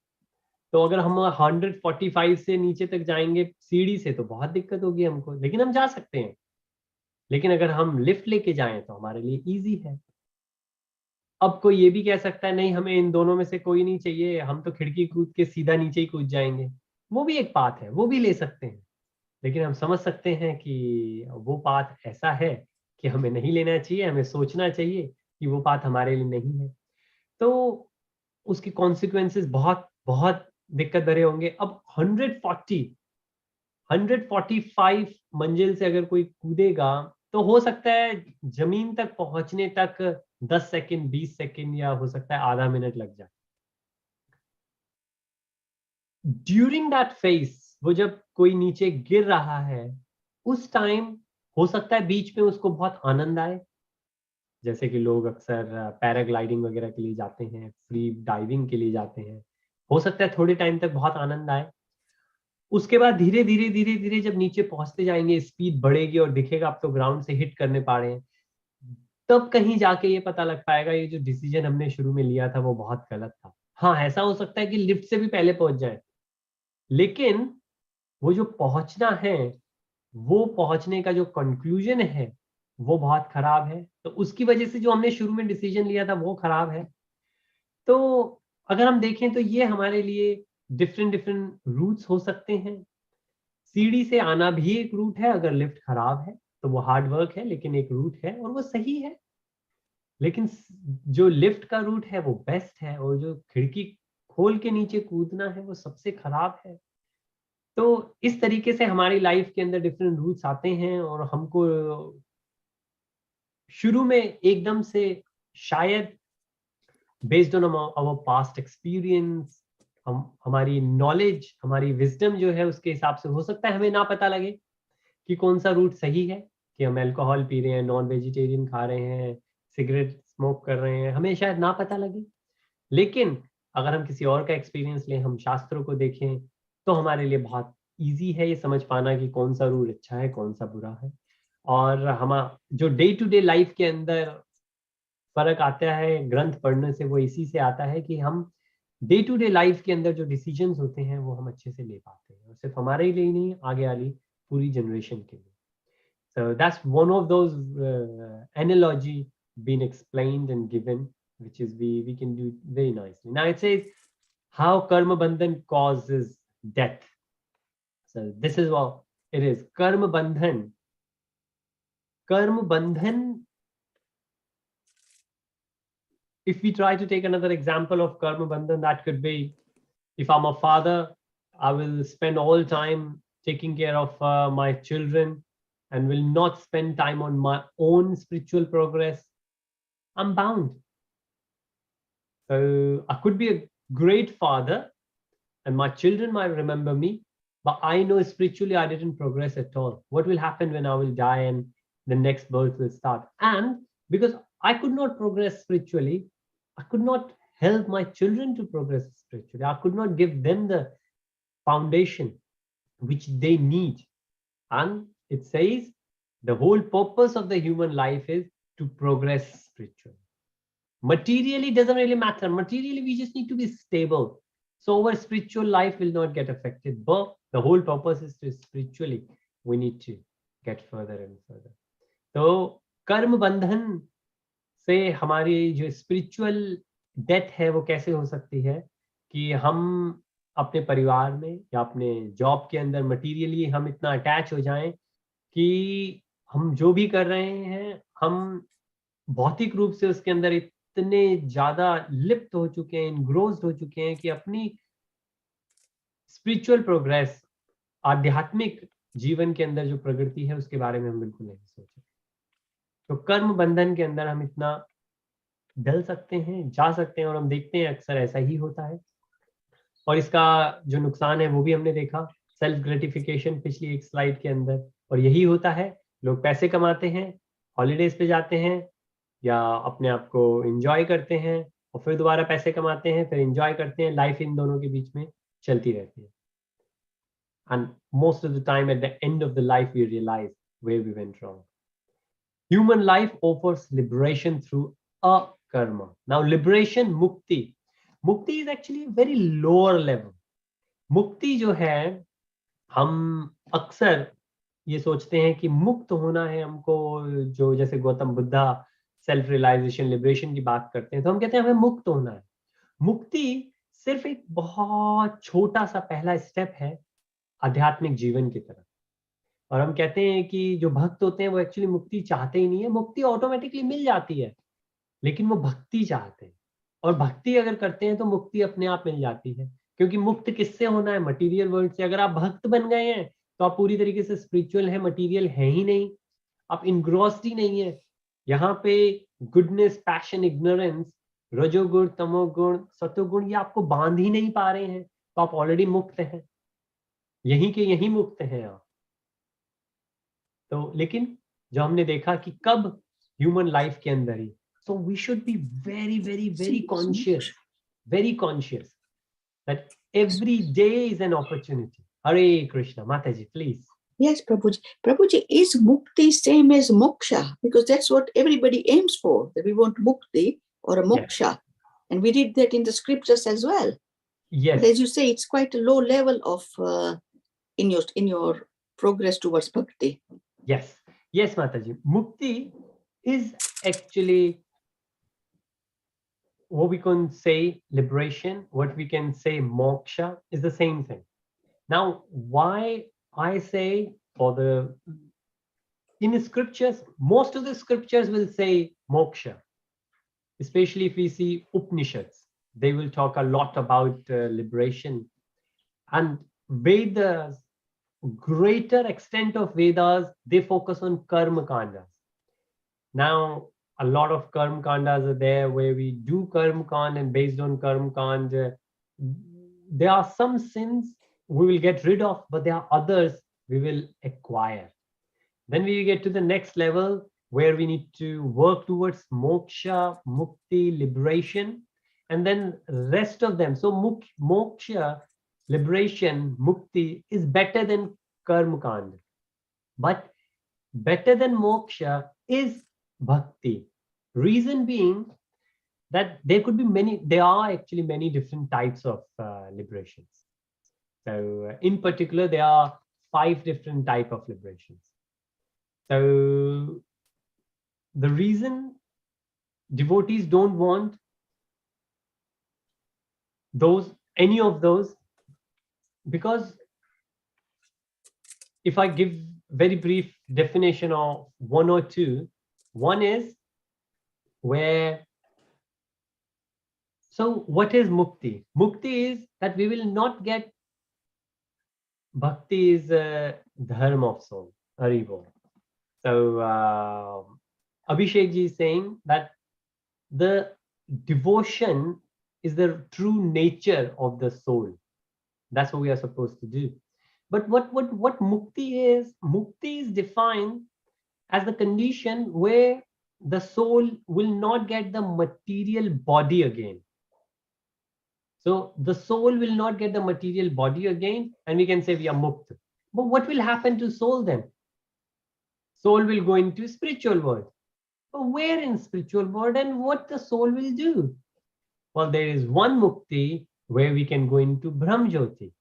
तो अगर हम 145 से नीचे तक जाएंगे सीढ़ी से, तो बहुत दिक्कत होगी हमको, लेकिन हम जा सकते हैं। लेकिन अगर हम लिफ्ट लेके जाएं तो हमारे लिए इजी है। अब कोई ये भी कह सकता है, नहीं हमें इन दोनों में से कोई नहीं चाहिए, हम तो खिड़की कूद के सीधा नीचे ही कूद जाएंगे। वो भी एक पाथ है, वो भी ले सकते हैं। लेकिन हम समझ सकते हैं कि वो पाथ ऐसा है कि हमें नहीं लेना चाहिए, हमें सोचना चाहिए कि वो पाथ हमारे लिए नहीं है। तो उसके कॉन्सिक्वेंसेस बहुत बहुत दिक्कत भरे होंगे। अब 145 मंजिल से अगर कोई कूदेगा, तो हो सकता है जमीन तक पहुंचने तक 10 सेकंड, 20 सेकंड, या हो सकता है आधा मिनट लग जाए। ड्यूरिंग दैट फेज, वो जब कोई नीचे गिर रहा है, उस टाइम हो सकता है बीच में उसको बहुत आनंद आए। जैसे कि लोग अक्सर पैराग्लाइडिंग वगैरह के लिए जाते हैं, फ्री डाइविंग के लिए जाते हैं, हो सकता है थोड़े टाइम तक बहुत आनंद आए। उसके बाद धीरे धीरे धीरे धीरे जब नीचे पहुंचते जाएंगे, स्पीड बढ़ेगी और दिखेगा आप तो ग्राउंड से हिट करने पा रहे हैं, तब कहीं जाके ये पता लग पाएगा ये जो डिसीजन हमने शुरू में लिया था वो बहुत गलत था। हाँ, ऐसा हो सकता है कि लिफ्ट से भी पहले पहुंच जाए, लेकिन वो जो पहुंचना है, वो पहुंचने का जो कंक्लूजन है, वो बहुत खराब है। तो उसकी वजह से जो हमने शुरू में डिसीजन लिया था वो खराब है। तो अगर हम देखें तो ये हमारे लिए डिफरेंट डिफरेंट रूट्स हो सकते हैं। सीढ़ी से आना भी एक रूट है, अगर लिफ्ट खराब है तो वो हार्ड वर्क है, लेकिन एक रूट है और वो सही है। लेकिन जो लिफ्ट का रूट है वो बेस्ट है, और जो खिड़की खोल के नीचे कूदना है वो सबसे खराब है। तो इस तरीके से हमारी लाइफ के अंदर डिफरेंट रूट्स आते हैं, और हमको शुरू में एकदम से शायद based on our past experience, हमारी नॉलेज, हमारी विजडम जो है उसके हिसाब से हो सकता है हमें ना पता लगे कि कौन सा रूट सही है। कि हम अल्कोहल पी रहे हैं, नॉन वेजिटेरियन खा रहे हैं, सिगरेट स्मोक कर रहे हैं, हमें शायद ना पता लगे। लेकिन अगर हम किसी और का एक्सपीरियंस लें, हम शास्त्रों को देखें, तो हमारे लिए बहुत ईजी है ये समझ पाना कि कौन सा रूट अच्छा है, कौन सा बुरा है। और हम जो डे टू डे लाइफ के अंदर फर्क आता है ग्रंथ पढ़ने से, वो इसी से आता है कि हम डे टू डे लाइफ के अंदर जो डिसीजंस होते हैं वो हम अच्छे से ले पाते हैं, और सिर्फ हमारे लिए नहीं, आगे वाली पूरी जनरेशन के लिए। So that's one of those analogy being explained and given, which is we can do very nicely. Now it says how karma bandhan causes death. So this is what it is. Karma bandhan. Karma bandhan. If we try to take another example of karma bandhan, that could be, if I'm a father, I will spend all time taking care of my children, and will not spend time on my own spiritual progress, I'm bound. So I could be a great father and my children might remember me, but I know spiritually I didn't progress at all. What will happen when I will die and the next birth will start? And because I could not progress spiritually, I could not help my children to progress spiritually. I could not give them the foundation which they need. And it says the whole purpose of the human life is to progress spiritually. Materially doesn't really matter. Materially, we just need to be stable. So our spiritual life will not get affected. But the whole purpose is to spiritually, we need to get further and further. तो कर्म बंधन से हमारी जो spiritual death है वो कैसे हो सकती है कि हम अपने परिवार में या अपने जॉब के अंदर मटीरियली हम इतना अटैच हो जाएं कि हम जो भी कर रहे हैं हम भौतिक रूप से उसके अंदर इतने ज्यादा लिप्त हो चुके हैं, इनग्रोस्ड हो चुके हैं कि अपनी स्पिरिचुअल प्रोग्रेस, आध्यात्मिक जीवन के अंदर जो प्रगति है उसके बारे में हम बिल्कुल नहीं सोचे। तो कर्म बंधन के अंदर हम इतना डल सकते हैं, जा सकते हैं, और हम देखते हैं अक्सर ऐसा ही होता है। और इसका जो नुकसान है वो भी हमने देखा, सेल्फ ग्रेटिफिकेशन पिछली एक स्लाइड के अंदर। और यही होता है, लोग पैसे कमाते हैं, हॉलीडेज पे जाते हैं या अपने आप को एंजॉय करते हैं और फिर दोबारा पैसे कमाते हैं, फिर एंजॉय करते हैं। लाइफ इन दोनों के बीच में चलती रहती है। And most of the time at the end of the life we realise where we went wrong. Human life offers liberation through a karma. Now, liberation, mukti. Mukti is actually a very lower level. मुक्ति जो है, हम अक्सर ये सोचते हैं कि मुक्त होना है हमको, जो जैसे Gautam Buddha self realisation, liberation की बात करते हैं, तो हम कहते हैं हमें मुक्त होना है। मुक्ति सिर्फ एक बहुत छोटा सा पहला स्टेप है आध्यात्मिक जीवन की तरफ। और हम कहते हैं कि जो भक्त होते हैं वो एक्चुअली मुक्ति चाहते ही नहीं है, मुक्ति ऑटोमेटिकली मिल जाती है, लेकिन वो भक्ति चाहते हैं। और भक्ति अगर करते हैं तो मुक्ति अपने आप मिल जाती है, क्योंकि मुक्त किससे होना है? मटीरियल वर्ल्ड से। अगर आप भक्त बन गए हैं तो आप पूरी तरीके से स्पिरिचुअल है, मटीरियल है ही नहीं, आप इनग्रोस्ड ही नहीं है। यहाँ पे गुडनेस, पैशन, इग्नोरेंस, रजोगुण, तमोगुण, सतोगुण, ये आपको बांध ही नहीं पा रहे हैं, तो आप ऑलरेडी मुक्त हैं, यहीं के यहीं मुक्त हैं आप। तो लेकिन जो हमने देखा कि कब ह्यूमन लाइफ के अंदर ही, so we should be very very very conscious that every day is an opportunity. Hare Krishna. Mata ji please. Yes, Prabhuji. Prabhuji, is mukti same as moksha? Because that's what everybody aims for, that we want mukti or a moksha. Yes. And we read that in the scriptures as well. Yes. But as you say, it's quite a low level of in your progress towards bhakti. Yes. Yes, Mataji. Mukti is actually what we can say liberation, what we can say moksha is the same thing. Now, why I say in the scriptures, most of the scriptures will say moksha, especially if we see Upanishads, they will talk a lot about liberation. And Vedas, greater extent of Vedas, they focus on karma kandas. Now, a lot of karma kandas are there where we do karma kand, and based on karma kand, there are some sins we will get rid of, but there are others we will acquire. Then we get to the next level where we need to work towards moksha, mukti, liberation, and then rest of them. So moksha, liberation, mukti is better than karma kand, but better than moksha is bhakti. Reason being that there are actually many different types of liberations. So in particular, there are 5 different types of liberations. So the reason devotees don't want any of those, because if I give very brief definition of one or two, one is where, so what is mukti? Mukti is that we will not get, bhakti is dharma of soul, haribol. So Abhishek ji is saying that the devotion is the true nature of the soul. That's what we are supposed to do. But what mukti is? Mukti is defined as the condition where the soul will not get the material body again. So the soul will not get the material body again, and we can say we are mukt. But what will happen to soul then? Soul will go into spiritual world. But where in spiritual world, and what the soul will do? Well, there is one mukti where we can go into Brahm Jyoti.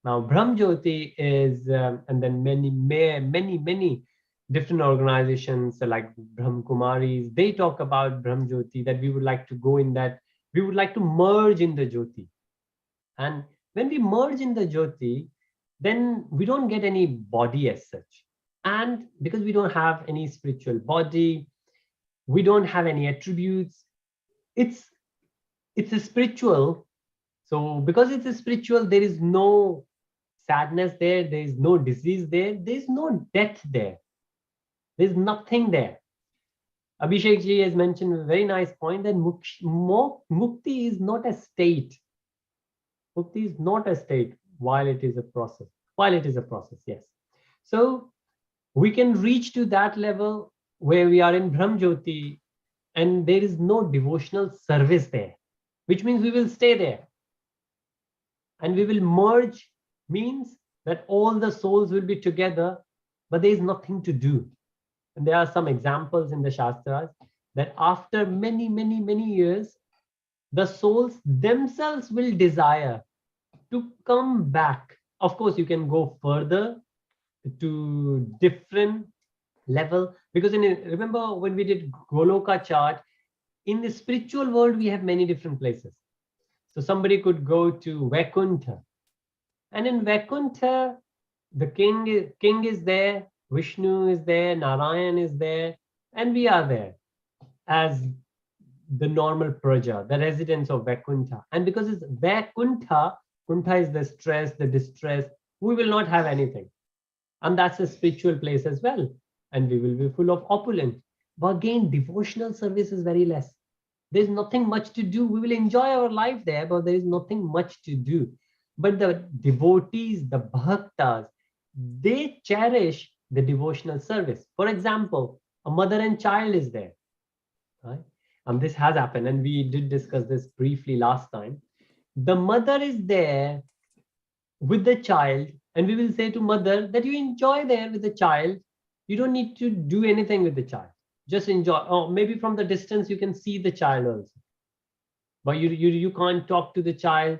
Now, Brahm Jyoti is, and then many different organizations like Brahm Kumaris, they talk about Brahm Jyoti, that we would like to go in that, we would like to merge in the Jyoti. And when we merge in the Jyoti, then we don't get any body as such. And because we don't have any spiritual body, we don't have any attributes. It's a spiritual. So because it's a spiritual, there is no sadness there, there is no disease there, there is no death there. There's nothing there. Abhishek ji has mentioned a very nice point that mukti is not a state. Mukti is not a state while it is a process. While it is a process, yes. So we can reach to that level where we are in Brahm Jyoti and there is no devotional service there, which means we will stay there. And we will merge, means that all the souls will be together, but there is nothing to do. And there are some examples in the Shastras that after many years, the souls themselves will desire to come back. Of course, you can go further to different level, because remember when we did Goloka chart, in the spiritual world we have many different places. So somebody could go to Vaikuntha, and in Vaikuntha the king is there, Vishnu is there, Narayan is there, and we are there as the normal praja, the residents of Vaikuntha. And because it's Vaikuntha, Kuntha is the stress, the distress, we will not have anything. And that's a spiritual place as well. And we will be full of opulence. But again, devotional service is very less. There's nothing much to do. We will enjoy our life there, but there is nothing much to do. But the devotees, the bhaktas, they cherish the devotional service. For example, a mother and child is there, right? And this has happened, and we did discuss this briefly last time. The mother is there with the child, and we will say to mother that you enjoy there with the child. You don't need to do anything with the child. Just enjoy. Or maybe from the distance you can see the child also, but you can't talk to the child.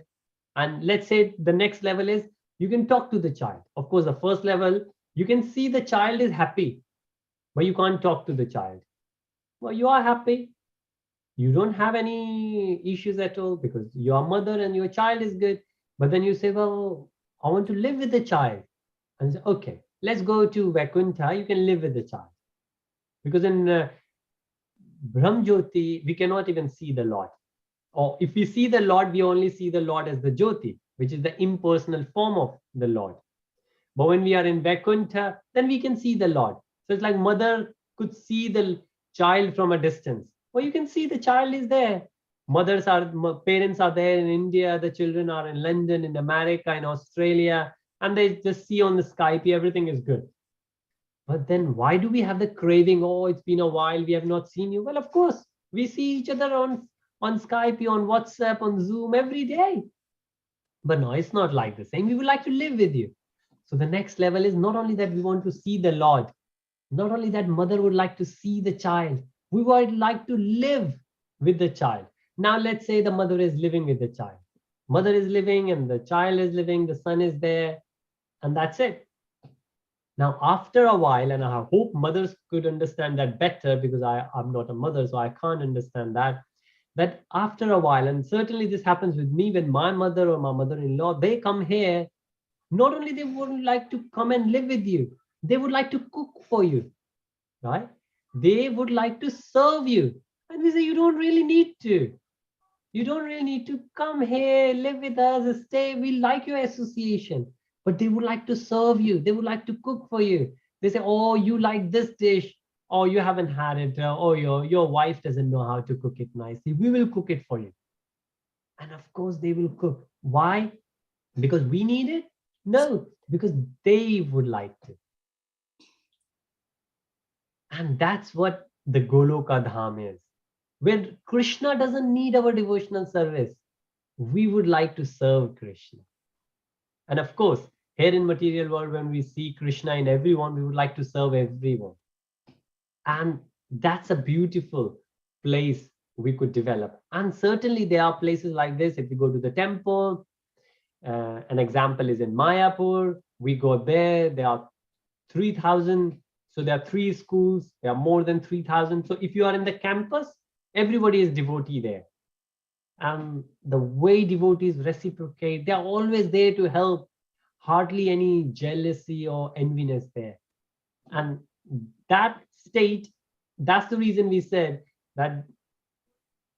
And let's say the next level is you can talk to the child. Of course, the first level, you can see the child is happy, but you can't talk to the child. Well, you are happy. You don't have any issues at all because your mother and your child is good. But then you say, well, I want to live with the child. And say, okay, let's go to Vaikuntha. You can live with the child. Because in Brahm Jyoti, we cannot even see the Lord. Or if we see the Lord, we only see the Lord as the Jyoti, which is the impersonal form of the Lord. But when we are in Vaikuntha, then we can see the Lord. So it's like mother could see the child from a distance. Well, you can see the child is there. Parents are there in India, the children are in London, in America, in Australia, and they just see on the Skype, everything is good. But then why do we have the craving? Oh, it's been a while, we have not seen you. Well, of course, we see each other on Skype, on WhatsApp, on Zoom every day. But no, it's not like the same. We would like to live with you. So the next level is not only that we want to see the Lord, not only that mother would like to see the child, we would like to live with the child. Now let's say the mother is living with the child. Mother is living and the child is living, the son is there, and that's it. Now, after a while, and I hope mothers could understand that better because I'm not a mother, so I can't understand that after a while, and certainly this happens with me when my mother or my mother-in-law, they come here, not only they would like to come and live with you, they would like to cook for you, right? They would like to serve you. And we say, you don't really need to. You don't really need to come here, live with us, stay. We like your association. But they would like to serve you. They would like to cook for you. They say, oh, you like this dish, or you haven't had it, or your wife doesn't know how to cook it nicely. We will cook it for you. And of course, they will cook. Why? Because we need it? No, because they would like to. And that's what the Goloka Dham is, where Krishna doesn't need our devotional service. We would like to serve Krishna. And of course, here in material world, when we see Krishna in everyone, we would like to serve everyone. And that's a beautiful place we could develop. And certainly there are places like this. If we go to the temple, an example is in Mayapur. We go there, there are 3,000. So there are 3 schools. There are more than 3,000. So if you are in the campus, everybody is devotee there. And the way devotees reciprocate, they are always there to help. Hardly any jealousy or enviness there. And that state, that's the reason we said that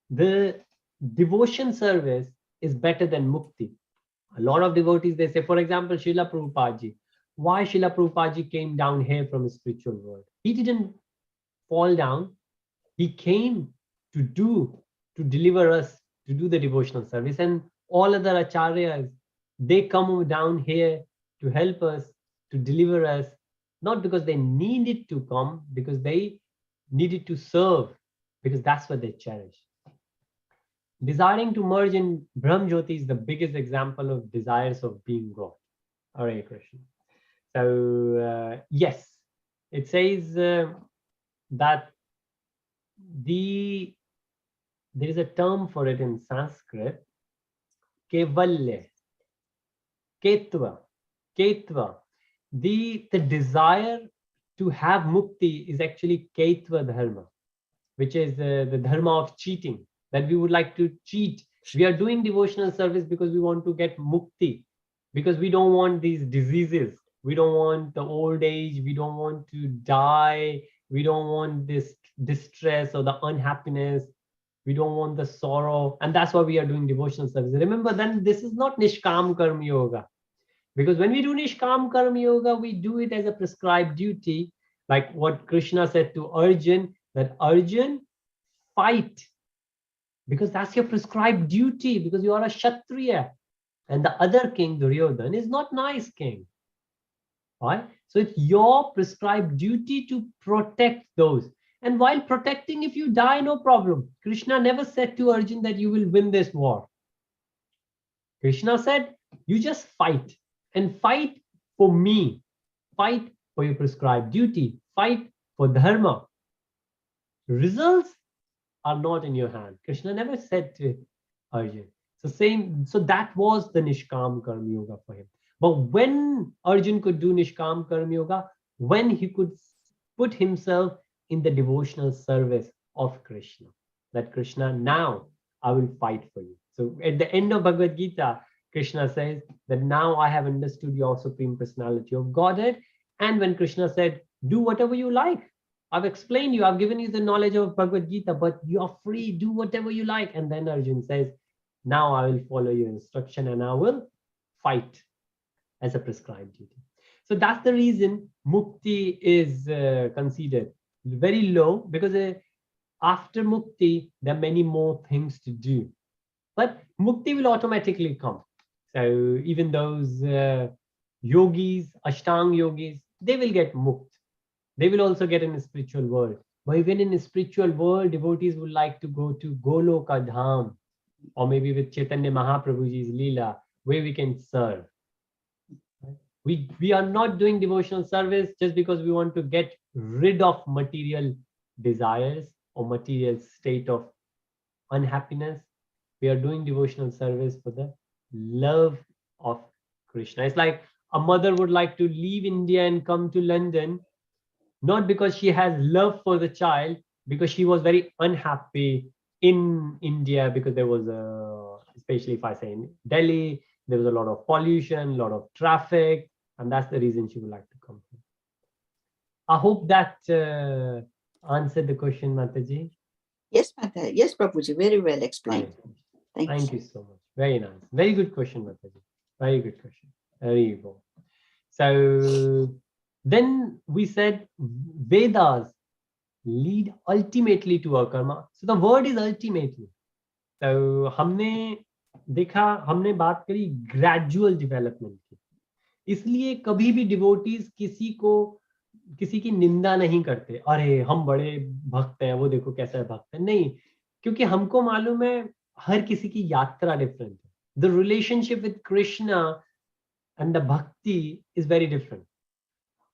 the devotion service is better than mukti. A lot of devotees, they say, for example, Srila Prabhupada ji. Why Srila Prabhupada ji came down here from the spiritual world? He didn't fall down. He came to deliver us, to do the devotional service. And all other acharyas, they come down here to help us, to deliver us, not because they needed to come, because they needed to serve, because that's what they cherish. Desiring to merge in Brahm Jyoti is the biggest example of desires of being God. Hare Krishna. So yes, it says that there is a term for it in Sanskrit, kevalya, ketva. The desire to have mukti is actually ketva dharma, which is the dharma of cheating, that we would like to cheat. We are doing devotional service because we want to get mukti, because we don't want these diseases. We don't want the old age. We don't want to die. We don't want this distress or the unhappiness. We don't want the sorrow. And that's why we are doing devotional service. Remember, then this is not Nishkam Karma Yoga. Because when we do Nishkam Karma Yoga, we do it as a prescribed duty, like what Krishna said to Arjun, that Arjun, fight, because that's your prescribed duty, because you are a Kshatriya. And the other king, Duryodhan, is not nice king. Right? So it's your prescribed duty to protect those. And while protecting, if you die, no problem. Krishna never said to Arjun that you will win this war. Krishna said, you just fight, and fight for me. Fight for your prescribed duty. Fight for dharma. Results are not in your hand. Krishna never said to Arjun. So that was the Nishkam Karma Yoga for him. But when Arjun could do Nishkam Karma Yoga, when he could put himself in the devotional service of Krishna, that Krishna, now I will fight for you. So at the end of Bhagavad Gita, Krishna says that now I have understood your Supreme Personality of Godhead. And when Krishna said, do whatever you like, I've explained you, I've given you the knowledge of Bhagavad Gita, but you are free, do whatever you like. And then Arjun says, now I will follow your instruction and I will fight as a prescribed duty. So that's the reason mukti is considered very low, because after mukti, there are many more things to do. But mukti will automatically come. So even those yogis, Ashtang yogis, they will get mukt. They will also get in the spiritual world. But even in the spiritual world, devotees would like to go to Goloka Dham, or maybe with Chaitanya Mahaprabhuji's Leela, where we can serve. We are not doing devotional service just because we want to get rid of material desires or material state of unhappiness. We are doing devotional service for the love of Krishna. It's like a mother would like to leave India and come to London, not because she has love for the child, because she was very unhappy in India, because there was especially if I say in Delhi, there was a lot of pollution, a lot of traffic, and that's the reason she would like to come here. I hope that answered the question, Mataji. Yes, Mata. Yes, Prabhuji, very well explained. Thank you so much. Very nice. Very good question, Mataji. Very good question. Very good. So Then we said Vedas lead ultimately to our karma. So the word is ultimately. तो हमने देखा, हमने बात करी gradual development की, इसलिए कभी भी डिवोटीज किसी की निंदा नहीं करते, अरे हम बड़े भक्त हैं, वो देखो कैसा है भक्त है, नहीं, क्योंकि हमको मालूम है हर किसी की यात्रा डिफरेंट है. The relationship with Krishna and the भक्ति इज वेरी डिफरेंट.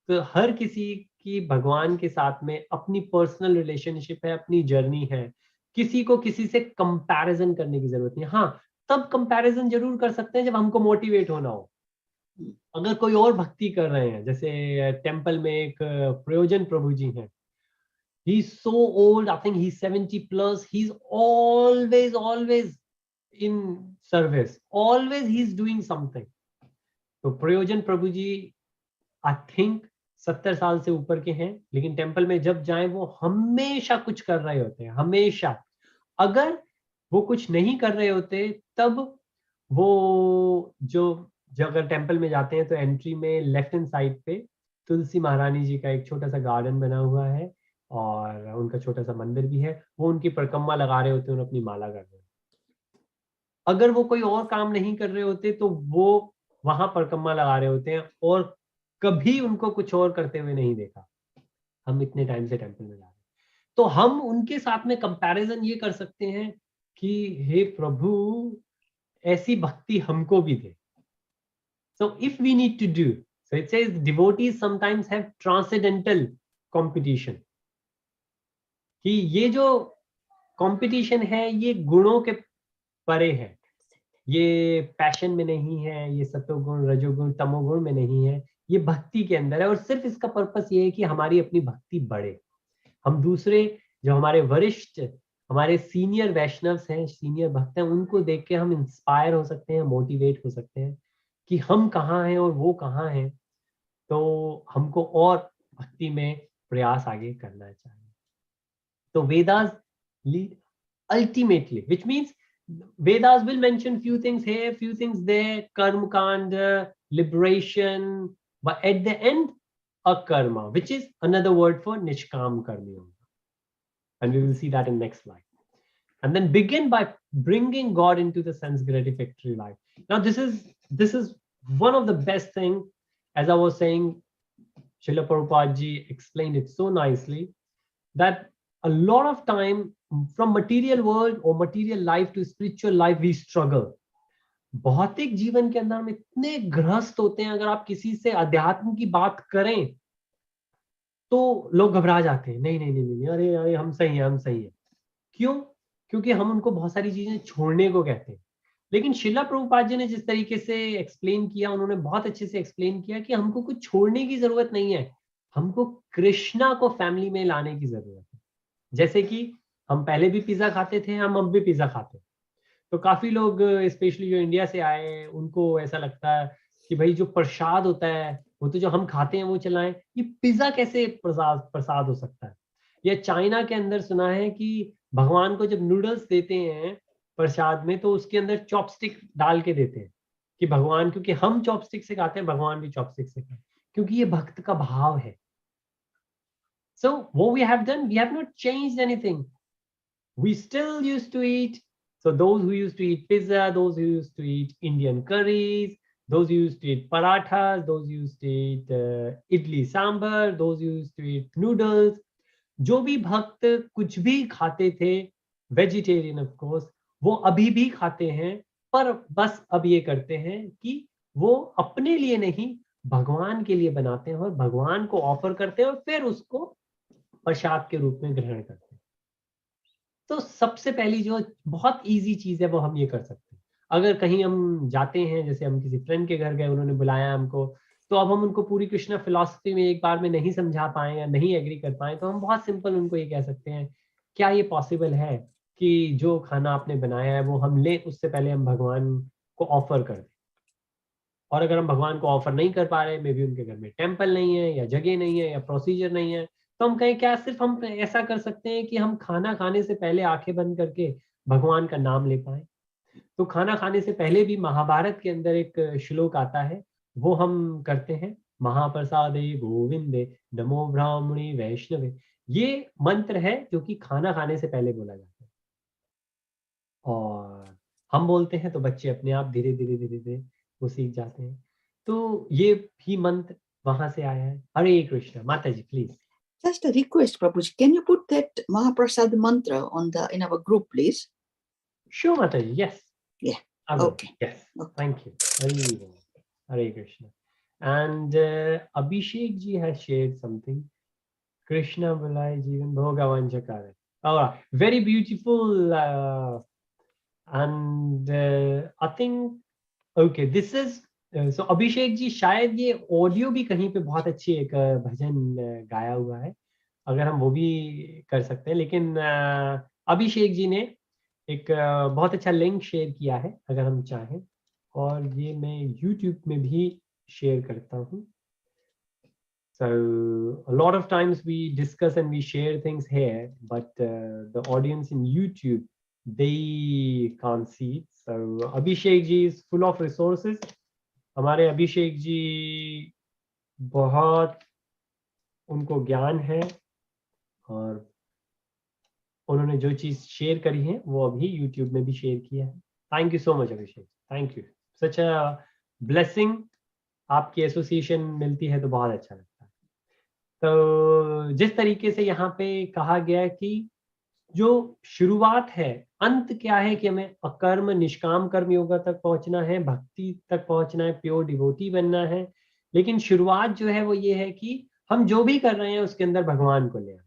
तो हर किसी की भगवान के साथ में अपनी पर्सनल रिलेशनशिप है, अपनी जर्नी है. किसी को किसी से कंपैरिजन करने की जरूरत नहीं. हाँ, तब कंपैरिजन जरूर कर सकते हैं जब हमको मोटिवेट होना हो. अगर कोई और भक्ति कर रहे हैं, जैसे टेंपल में एक प्रयोजन प्रभु जी हैं, he is so old, I think he's 70 plus, he's always in service, always he's doing something. तो प्रयोजन प्रभु जी आई थिंक 70 साल से ऊपर के हैं, लेकिन टेंपल में जब जाएं वो हमेशा कुछ कर रहे होते हैं, हमेशा. अगर वो कुछ नहीं कर रहे होते तब वो जो अगर टेंपल में जाते हैं तो एंट्री में लेफ्ट हैंड साइड पे तुलसी महारानी जी का एक छोटा सा गार्डन बना हुआ है और उनका छोटा सा मंदिर भी है, वो उनकी परिक्रमा लगा रहे होते हैं और अपनी माला कर रहे हैं. अगर वो कोई और काम नहीं कर रहे होते तो वो वहां परिक्रमा लगा रहे होते हैं और कभी उनको कुछ और करते हुए नहीं देखा. हम इतने टाइम से टेंपल में जा रहे हैं, तो हम उनके साथ में कंपैरिजन ये कर सकते हैं कि हे प्रभु ऐसी भक्ति हमको भी दे. So if we need to do, so it says devotees sometimes have transcendental competition. कि ये जो कंपटीशन है ये गुणों के परे है, ये पैशन में नहीं है, ये सत्वगुण रजोगुण तमोगुण में नहीं है, ये भक्ति के अंदर है. और सिर्फ इसका पर्पस ये है कि हमारी अपनी भक्ति बढ़े. हम दूसरे जो हमारे वरिष्ठ, हमारे सीनियर वैष्णव्स हैं, सीनियर भक्त हैं, उनको देख के हम इंस्पायर हो सकते हैं, मोटिवेट हो सकते हैं कि हम कहाँ हैं और वो कहाँ हैं. तो हमको और भक्ति में प्रयास आगे करना चाहिए. तो Vedas lead ultimately, which means Vedas will mention few things here, few things there, karma kanda, liberation, but at the end, akarma, which is another word for nishkam karma yoga. And we will see that in next slide. And then begin by bringing God into the sense gratificatory life. Now this is one of the best thing, as I was saying, Srila Prabhupada ji explained it so nicely, that a lot of time from material world or material life to spiritual life we struggle. भौतिक जीवन के अंदर हम इतने ग्रस्त होते हैं, अगर आप किसी से अध्यात्म की बात करें तो लोग घबरा जाते हैं, नहीं नहीं नहीं नहीं, अरे अरे हम सही हैं. क्यों? क्योंकि हम उनको बहुत सारी चीजें छोड़ने को कहते हैं. लेकिन शिला प्रभुपाद जी ने जिस तरीके से एक्सप्लेन किया, उन्होंने बहुत अच्छे से एक्सप्लेन किया कि हमको कुछ छोड़ने की जरूरत नहीं है, हमको कृष्णा को फैमिली में लाने की जरूरत है. जैसे कि हम पहले भी पिज्जा खाते थे, हम अब भी पिज्जा खाते हैं. तो काफी लोग स्पेशली जो इंडिया से आए उनको ऐसा लगता है कि भाई जो प्रसाद होता है वो तो जो हम खाते हैं वो चलाएं, ये पिज्जा कैसे प्रसाद हो सकता है. या चाइना के अंदर सुना है कि भगवान को जब नूडल्स देते हैं प्रसाद में तो उसके अंदर चॉपस्टिक डाल के देते हैं कि भगवान, क्योंकि हम चॉपस्टिक से खाते हैं, भगवान भी चॉपस्टिक से खाते, क्योंकि ये भक्त का भाव है. So what we have done, we have not changed anything. We still used to eat. So those who used to eat pizza, those who used to eat Indian curries, those who used to eat parathas, those who used to eat idli sambar, those who used to eat noodles, जो भी भक्त कुछ भी खाते थे, vegetarian of course, वो अभी भी खाते हैं, पर बस अब ये करते हैं कि वो अपने लिए नहीं भगवान के लिए बनाते हैं और भगवान को ऑफर करते हैं और फिर उसको प्रसाद के रूप में ग्रहण करते हैं. तो सबसे पहली जो बहुत इजी चीज है वो हम ये कर सकते हैं. अगर कहीं हम जाते हैं, जैसे हम किसी फ्रेंड के घर गए, उन्होंने बुलाया हमको, तो अब हम उनको पूरी कृष्णा फिलॉसफी में एक बार में नहीं समझा पाए या नहीं एग्री कर पाए, तो हम बहुत सिंपल उनको ये कह सकते हैं, क्या ये पॉसिबल है कि जो खाना आपने बनाया है वो हम लें, उससे पहले हम भगवान को ऑफर कर दें. और अगर हम भगवान को ऑफर नहीं कर पा रहे, मे बी उनके घर में टेम्पल नहीं है या जगह नहीं है या प्रोसीजर नहीं है, तो हम कहें क्या सिर्फ हम ऐसा कर सकते हैं कि हम खाना खाने से पहले आंखें बंद करके भगवान का नाम ले पाए. तो खाना खाने से पहले भी महाभारत के अंदर एक श्लोक आता है, वो हम करते हैं. महाप्रसादे गोविंदे नमो ब्राह्मणे वैष्णवे। ये मंत्र है जो कि खाना खाने से पहले बोला जाता है, और हम बोलते हैं तो बच्चे अपने आप धीरे धीरे धीरे धीरे वो सीख जाते हैं। तो ये भी मंत्र वहां से आया है। हरे कृष्ण। माता ji please. Just a request, Prabhuji. Can you put that Mahaprasad mantra on in our group, please? Sure, Mata ji. Yes. Yeah. I will. Okay. Yes. Okay. Thank you. Hare Krishna. And Abhishek ji has shared something. Krishna Bulai Jivan Bhogavan Chakare. Oh, very beautiful. And I think, okay, this is so Abhishek ji, शायद ये audio भी कहीं पे बहुत अच्छी एक भजन गाया हुआ है, अगर हम वो भी कर सकते हैं। लेकिन अभिषेक जी ने एक बहुत अच्छा लिंक शेयर किया है, अगर हम चाहें, और ये मैं YouTube में भी शेयर करता हूँ। So a lot of times we discuss and we share things here, but the audience in YouTube, they can't see it. So Abhishek ji is full of resources. हमारे अभिषेक जी बहुत उनको ज्ञान है, और उन्होंने जो चीज शेयर करी है वो अभी YouTube में भी शेयर किया है। Thank you so much Abhishek, thank you. Such a blessing, आपकी एसोसिएशन मिलती है तो बहुत अच्छा लगता है। तो जिस तरीके से यहाँ पे कहा गया कि जो शुरुआत है, अंत क्या है कि हमें अकर्म निष्काम कर्म योगा तक पहुंचना है, भक्ति तक पहुंचना है, प्योर डिवोटी बनना है। लेकिन शुरुआत जो है वो ये है कि हम जो भी कर रहे हैं उसके अंदर भगवान को ले आए,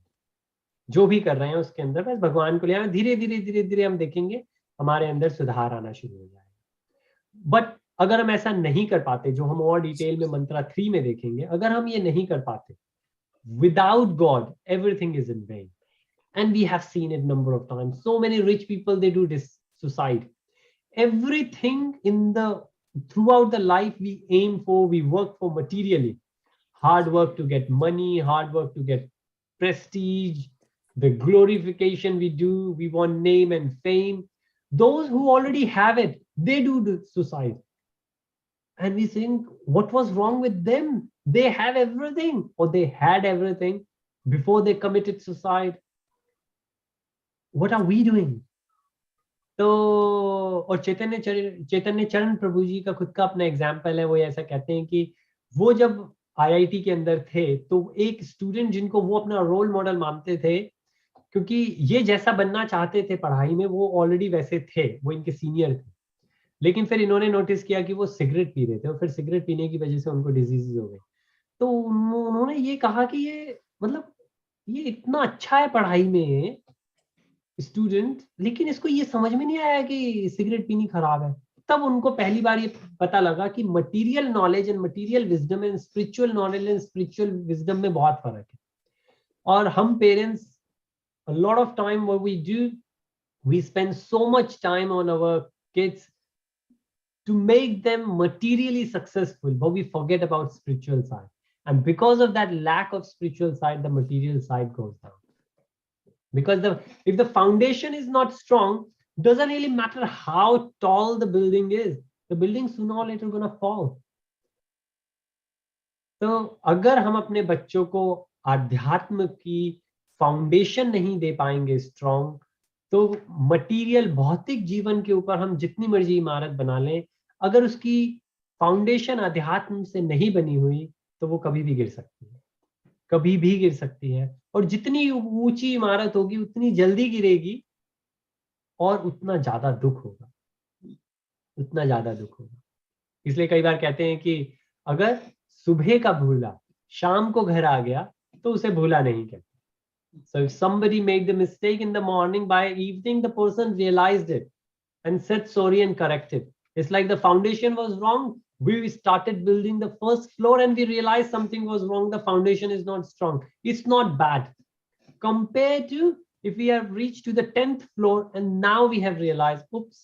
जो भी कर रहे हैं उसके अंदर बस भगवान को ले आए। धीरे धीरे धीरे धीरे हम देखेंगे हमारे अंदर सुधार आना शुरू हो जाएगा। बट अगर हम ऐसा नहीं कर पाते, जो हम और डिटेल में मंत्रा 3 में देखेंगे, अगर हम ये नहीं कर पाते, without God everything is in vain. And we have seen it number of times. So many rich people, they do this suicide. Everything in the throughout the life we aim for, we work for materially. Hard work to get money, hard work to get prestige, the glorification we do, we want name and fame. Those who already have it, they do the suicide. And we think, what was wrong with them? They have everything, or they had everything before they committed suicide. What are we doing? तो और चैतन्य चरण प्रभु जी का खुद का अपना example है। वो ऐसा कहते हैं कि वो जब आईआईटी के अंदर थे तो एक स्टूडेंट जिनको वो अपना रोल मॉडल मानते थे, क्योंकि ये जैसा बनना चाहते थे पढ़ाई में, वो ऑलरेडी वैसे थे, वो इनके सीनियर थे। लेकिन फिर इन्होंने नोटिस किया कि वो सिगरेट पी रहे थे, और फिर सिगरेट पीने की वजह से उनको डिजीजेस हो गए। तो उन्होंने ये कहा कि ये मतलब ये इतना अच्छा है पढ़ाई में स्टूडेंट, लेकिन इसको ये समझ में नहीं आया कि सिगरेट पीनी खराब है। तब उनको पहली बार ये पता लगा कि material knowledge and material wisdom and spiritual knowledge and spiritual wisdom में बहुत फर्क है। और हम parents, a lot of time what we do, we spend so much time on our kids to make them materially successful, but we forget about spiritual side. And because of that lack of spiritual side, the material side goes down. Because if the foundation is not strong, doesn't really matter how tall the building is, the building sooner or later gonna fall. तो अगर हम अपने बच्चों को आध्यात्म की foundation नहीं दे पाएंगे स्ट्रॉन्ग, तो मटेरियल भौतिक जीवन के ऊपर हम जितनी मर्जी इमारत बना लें, अगर उसकी फाउंडेशन अध्यात्म से नहीं बनी हुई तो वो कभी भी गिर सकती है, कभी भी गिर सकती है। और जितनी ऊंची इमारत होगी उतनी जल्दी गिरेगी, और उतना ज्यादा दुख होगा, उतना ज्यादा दुख होगा। इसलिए कई बार कहते हैं कि अगर सुबह का भूला शाम को घर आ गया तो उसे भूला नहीं कहते। So if somebody made the mistake in the morning, by evening the person realized it and said sorry and corrected. It's like the foundation was wrong. We started building the first floor and we realized something was wrong. The foundation is not strong. It's not bad. Compared to if we have reached to the 10th floor and now we have realized, oops,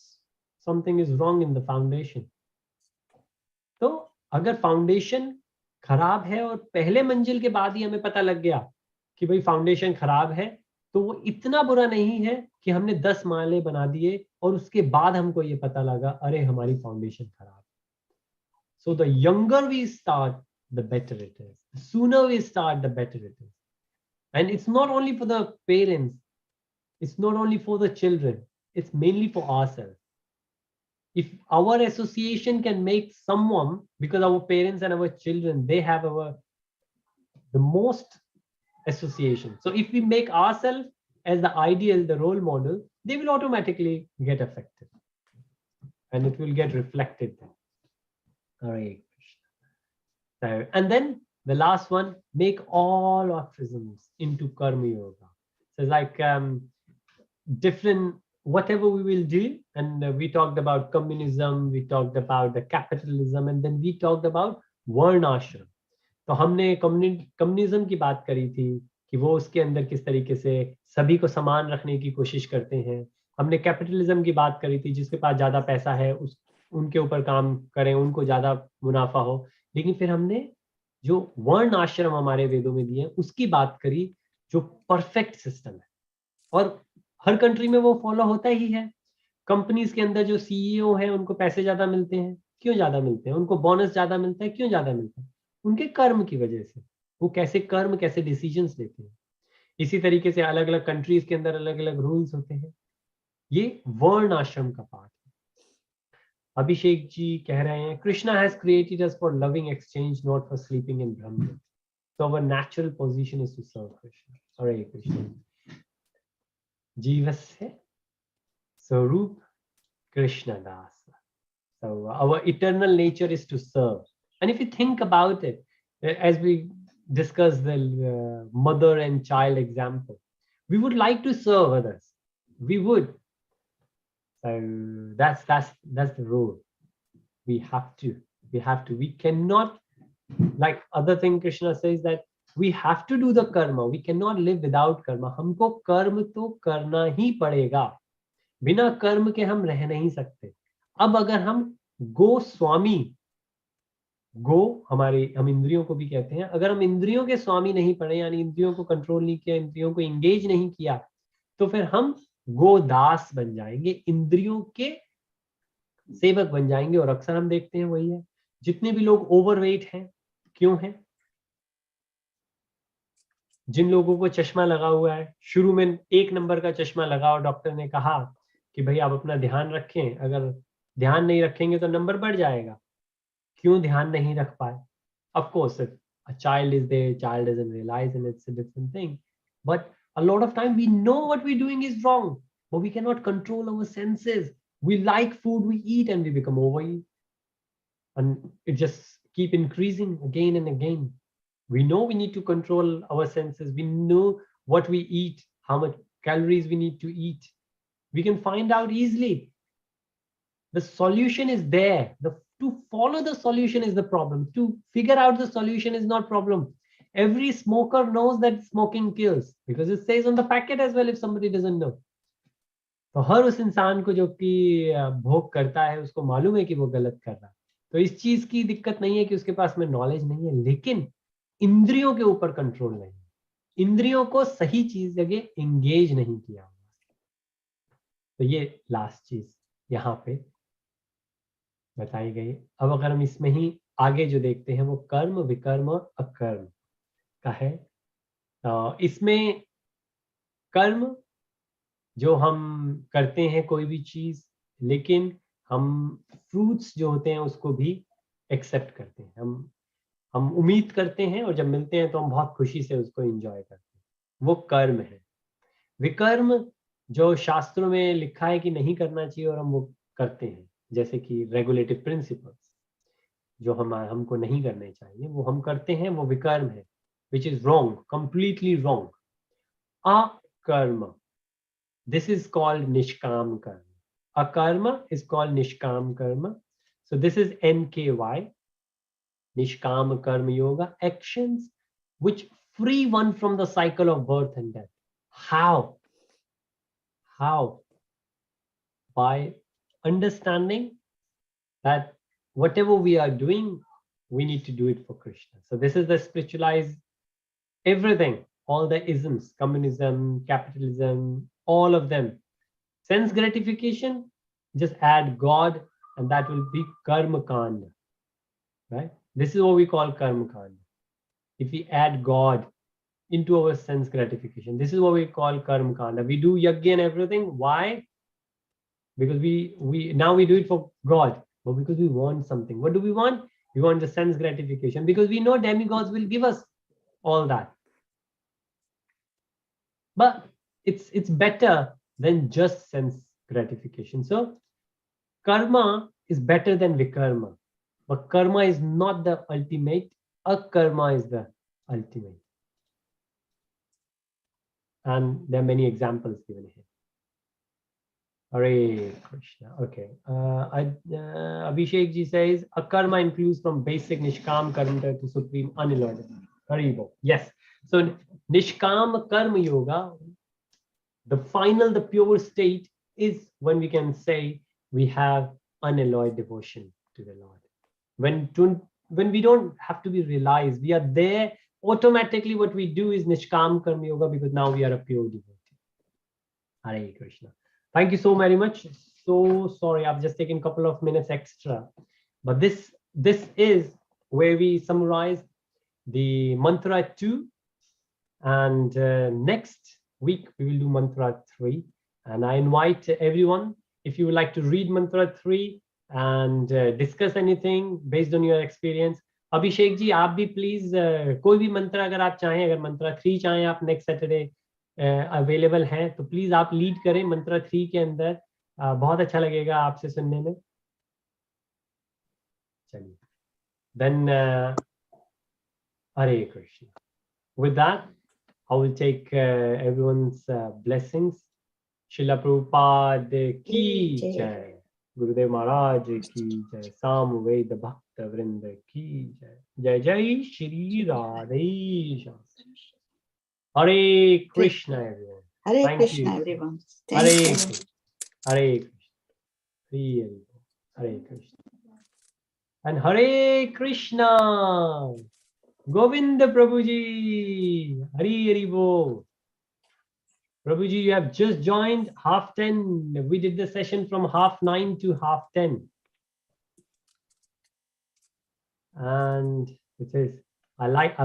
something is wrong in the foundation. तो अगर foundation खराब है और पहले मंजिल के बाद ही हमें पता लग गया कि भाई फाउंडेशन खराब है, तो वो इतना बुरा नहीं है कि हमने 10 माले बना दिए और उसके बाद हमको ये पता लगा अरे हमारी फाउंडेशन खराब। So the younger we start, the better it is. The sooner we start, the better it is. And it's not only for the parents, it's not only for the children, it's mainly for ourselves. If our association can make someone, because our parents and our children, they have the most association. So if we make ourselves as the ideal, the role model, they will automatically get affected. And it will get reflected then. Hare Krishna. So, and then the last one, make all aphorisms into Karma Yoga. So like different, whatever we will do, and we talked about communism, we talked about the capitalism, and then we talked about वर्णाश्रम. तो हमने communism की बात करी थी कि वो उसके अंदर किस तरीके से सभी को समान रखने की कोशिश करते हैं. हमने कैपिटलिज्म की बात करी थी, जिसके पास ज्यादा पैसा है उनके ऊपर काम करें, उनको ज्यादा मुनाफा हो. लेकिन फिर हमने जो वर्ण आश्रम हमारे वेदों में दिए उसकी बात करी, जो परफेक्ट सिस्टम है और हर कंट्री में वो फॉलो होता ही है. कंपनीज के अंदर जो सीईओ हैं उनको पैसे ज्यादा मिलते हैं. क्यों ज्यादा मिलते हैं? उनको बोनस ज्यादा मिलता है. क्यों ज्यादा मिलता है? उनके कर्म की वजह से. वो कैसे डिसीजंस लेते हैं. इसी तरीके से अलग अलग कंट्रीज के अंदर अलग अलग रूल्स होते हैं. ये वर्ण आश्रम का पार्ट है. अभिषेक जी कह रहे हैं, Krishna has created us for loving exchange, not for sleeping in Brahma. So our natural position is to serve Krishna. Hare Krishna. Jivasya Sarup Krishna Dasa. So our eternal nature is to serve. And if you think about it, as we discussed the mother and child example, we would like to serve others. We would. So that's the role. We have to. We cannot, like other thing Krishna says, that we have to do the karma. We cannot live without karma. हमको कर्म तो करना ही पड़ेगा. बिना कर्म के हम रह नहीं सकते. अब अगर हम गोस्वामी, हम इंद्रियों को भी कहते हैं, अगर हम इंद्रियों के स्वामी नहीं पड़े, यानी इंद्रियों को कंट्रोल नहीं किया, इंद्रियों को इंगेज नहीं किया, तो फिर हम गोदास बन जाएंगे, इंद्रियों के सेवक बन जाएंगे. और अक्सर हम देखते हैं वही है. जितने भी लोग ओवरवेट हैं, क्यों हैं? जिन लोगों को चश्मा लगा हुआ है, शुरू में 1 नंबर का चश्मा लगाओ, डॉक्टर ने कहा कि भाई आप अपना ध्यान रखें, अगर ध्यान नहीं रखेंगे तो नंबर बढ़ जाएगा. क्यों ध्यान नहीं रख पाए? Of course, if a child is there, child doesn't realize, and it's a different thing. But a lot of time we know what we're doing is wrong, but we cannot control our senses. We like food, we eat, and we become overeat. And it just keep increasing again and again. We know we need to control our senses. We know what we eat, how much calories we need to eat. We can find out easily. The solution is there. To follow the solution is the problem. To figure out the solution is not problem. Every smoker knows that smoking kills, because it says on the packet as well if somebody doesn't know. तो हर उस इंसान को जो कि भोग करता है, उसको मालूम है कि वो गलत कर रहा है. तो इस चीज की दिक्कत नहीं है कि उसके पास में नॉलेज नहीं है, लेकिन इंद्रियों के ऊपर कंट्रोल नहीं है. इंद्रियों को सही चीज जगह एंगेज नहीं किया. तो ये लास्ट चीज यहाँ पे बताई गई. अब अगर हम इसमें ही आगे जो देखते हैं, वो कर्म, विकर्म और अकर्म का है. तो इसमें कर्म जो हम करते हैं कोई भी चीज, लेकिन हम फ्रूट्स जो होते हैं उसको भी एक्सेप्ट करते हैं. हम उम्मीद करते हैं और जब मिलते हैं तो हम बहुत खुशी से उसको एंजॉय करते हैं. वो कर्म है. विकर्म जो शास्त्रों में लिखा है कि नहीं करना चाहिए और हम वो करते हैं, जैसे कि रेगुलेटिव प्रिंसिपल्स जो हमको नहीं करने चाहिए, वो हम करते हैं, वो विकर्म है, which is wrong, completely wrong. अकर्म, this is called nishkam karma. Akarma is called nishkam karma. So this is NKY, nishkam karma yoga, actions which free one from the cycle of birth and death. How? By understanding that whatever we are doing, we need to do it for Krishna. So this is the spiritualized everything, all the isms, communism, capitalism, all of them. Sense gratification, just add God, and that will be karma kanda. right? This is what we call karma kanda. If we add God into our sense gratification, this is what we call karma kanda. We do yajna and everything. Why? Because we now we do it for God, but because we want something. What do we want? We want the sense gratification, because we know demigods will give us all that. But it's better than just sense gratification. So karma is better than vikarma, but karma is not the ultimate. Akarma is the ultimate. And there are many examples given here. Hare Krishna. Okay. Abhishek ji says, akarma includes from basic nishkam karma to supreme unalloyed. Haribo. Yes. So nishkam karma yoga, the final, the pure state is when we can say we have unalloyed devotion to the Lord. When we don't have to be realized, we are there automatically. What we do is nishkam karma yoga, because now we are a pure devotee. Hare Krishna. Thank you so very much. So sorry, I've just taken a couple of minutes extra, but this is where we summarize the mantra 2, and next week we will do mantra 3. And I invite everyone, if you would like to read mantra 3 and discuss anything based on your experience. Abhishek ji, आप भी please कोई भी मंत्र अगर आप चाहें, अगर मंत्र 3 चाहें आप next Saturday अवेलेबल हैं, तो प्लीज आप लीड करें मंत्र 3 के अंदर. बहुत अच्छा लगेगा आपसे सुनने में. चलिए, then Hare Krishna. With that, I will take everyone's blessings. Srila Prabhupada ki jai. Gurudev Maharaj ki jai. Samved Bhakta Vrinda ki jai. Jai Jai Shri Radhe. Hare Krishna, everyone. Hare Thank Krishna, you. everyone. Hare Thank you. Krishna. Hare Krishna. Hare Krishna. And Hare Krishna. Govinda Prabhuji. Hari Hari Bo. Prabhuji, you have just joined 9:30. We did the session from 9:30 to 10:30. And it says, I like